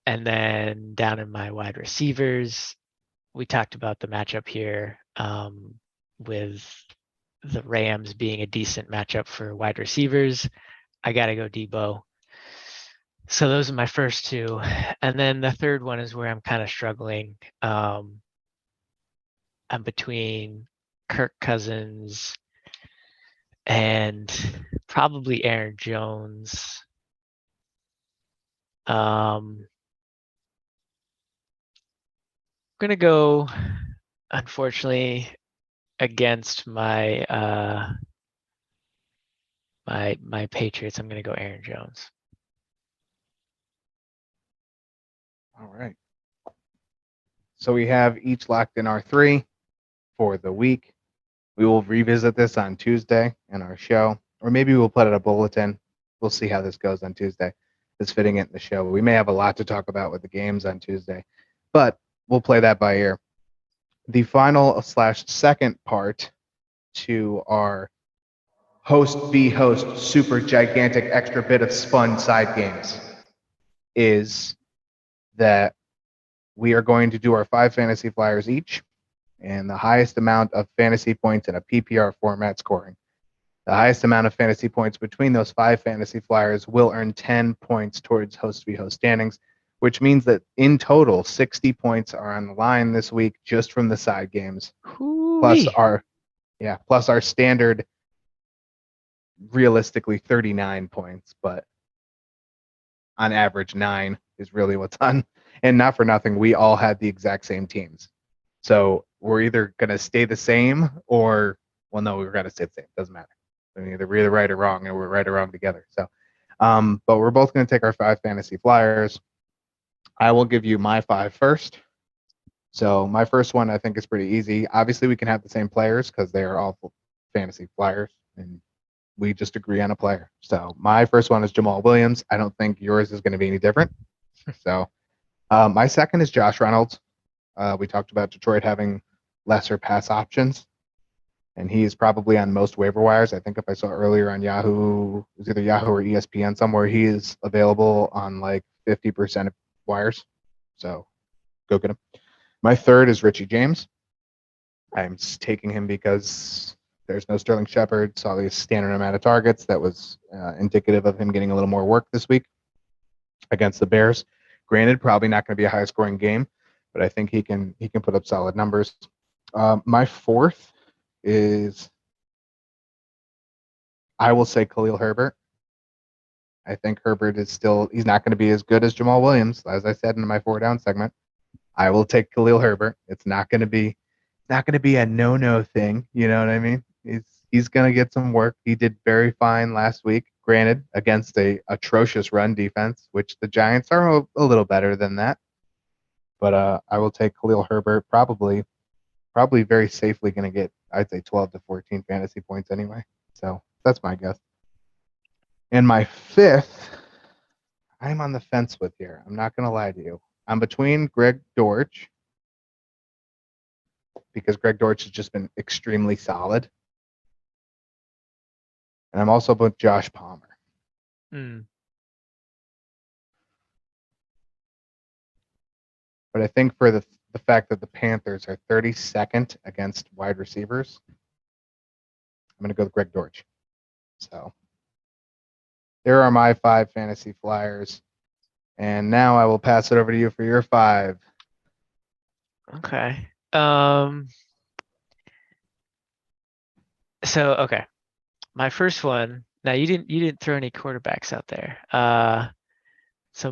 S2: then down in my wide receivers, we talked about the matchup here with the Rams being a decent matchup for wide receivers. I got to go Debo. So those are my first two. And then the third one is where I'm kind of struggling. I'm between Kirk Cousins and probably Aaron Jones. I'm going to go, unfortunately, against my my Patriots. I'm going to go Aaron Jones.
S1: All right. So we have each locked in our three for the week. We will revisit this on Tuesday in our show, or maybe we'll put out a bulletin. We'll see how this goes on Tuesday. It's fitting it in the show. We may have a lot to talk about with the games on Tuesday, but we'll play that by ear. The final / second part to our host be host super gigantic extra bit of fun side games is that we are going to do our 5 fantasy flyers each, and the highest amount of fantasy points in a PPR format scoring. The highest amount of fantasy points between those 5 fantasy flyers will earn 10 points towards host v host standings, which means that in total 60 points are on the line this week just from the side games. Plus our standard realistically 39 points, but on average 9 is really what's on. And not for nothing, we all had the exact same teams. So we're either going to stay the same or, well, no, we're going to stay the same. Doesn't matter. I mean, either we're either right or wrong, and we're right or wrong together. So, but we're both going to take our 5 fantasy flyers. I will give you my 5 first. So my first one I think is pretty easy. Obviously, we can have the same players because they are all fantasy flyers, and we just agree on a player. So my first one is Jamal Williams. I don't think yours is going to be any different. So my second is Josh Reynolds. We talked about Detroit having lesser pass options, and he is probably on most waiver wires. I think if I saw earlier on Yahoo, it was either Yahoo or ESPN somewhere, he is available on like 50% of wires. So go get him. My third is Richie James. I'm taking him because there's no Sterling Shepard, saw the standard amount of targets. That was indicative of him getting a little more work this week against the Bears. Granted, probably not going to be a high scoring game, but I think he can put up solid numbers. My fourth is, I will say, Khalil Herbert. I think Herbert is still, he's not going to be as good as Jamal Williams, as I said in my 4-down segment. I will take Khalil Herbert. It's not going to be a no thing. You know what I mean? He's going to get some work. He did very fine last week, granted, against a atrocious run defense, which the Giants are a little better than that. But I will take Khalil Herbert, probably very safely going to get, I'd say, 12 to 14 fantasy points anyway. So that's my guess. And my fifth, I'm on the fence with here. I'm not going to lie to you. I'm between Greg Dortch, because Greg Dortch has just been extremely solid. And I'm also with Josh Palmer. But I think for the fact that the Panthers are 32nd against wide receivers, I'm going to go with Greg Dortch. So there are my 5 fantasy flyers. And now I will pass it over to you for your 5.
S2: Okay. So, okay. My first one, now you didn't throw any quarterbacks out there. So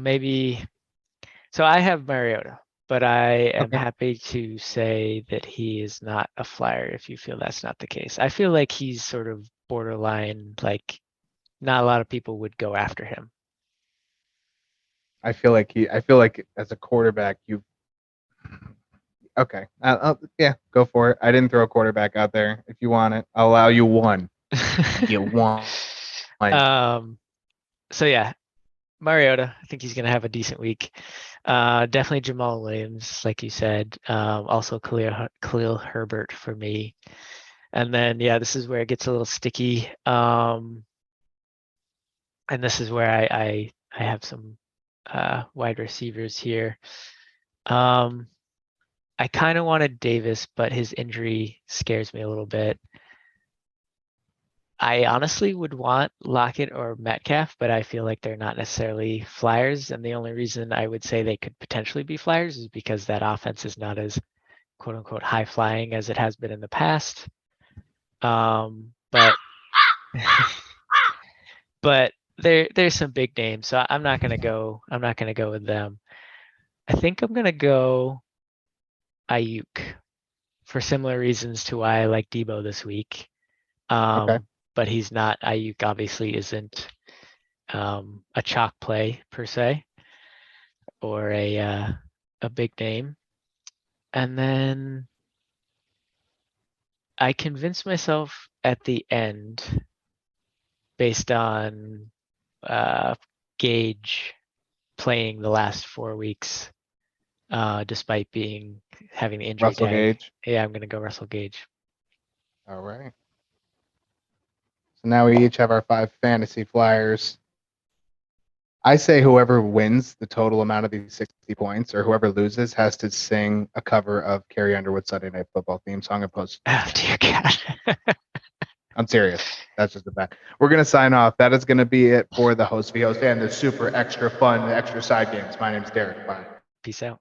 S2: I have Mariota, but I am happy to say that he is not a flyer if you feel that's not the case. I feel like he's sort of borderline, like not a lot of people would go after him.
S1: I feel like as a quarterback, okay. Yeah, go for it. I didn't throw a quarterback out there. If you want it, I'll allow you one. You want.
S2: So yeah, Mariota, I think he's going to have a decent week. Definitely Jamal Williams, like you said. Also Khalil Herbert for me. And then, yeah, this is where it gets a little sticky. And this is where I have some wide receivers here. I kind of wanted Davis, but his injury scares me a little bit. I honestly would want Lockett or Metcalf, but I feel like they're not necessarily flyers. And the only reason I would say they could potentially be flyers is because that offense is not as quote unquote high flying as it has been in the past. But but there's some big names, so I'm not gonna go with them. I think I'm gonna go Ayuk for similar reasons to why I like Debo this week.
S1: Okay.
S2: But he's not. Ayuk obviously isn't a chalk play per se, or a big name. And then I convinced myself at the end, based on Gage playing the last 4 weeks, despite having the injury
S1: Russell
S2: tag.
S1: Gage.
S2: Yeah, I'm gonna go Russell Gage.
S1: All right. So now we each have our 5 fantasy flyers. I say whoever wins the total amount of these 60 points, or whoever loses, has to sing a cover of Carrie Underwood's Sunday Night Football theme song and post.
S2: Oh dear God.
S1: I'm serious. That's just a fact. We're gonna sign off. That is gonna be it for the host and the super extra fun, extra side games. My name's Derek. Bye.
S2: Peace out.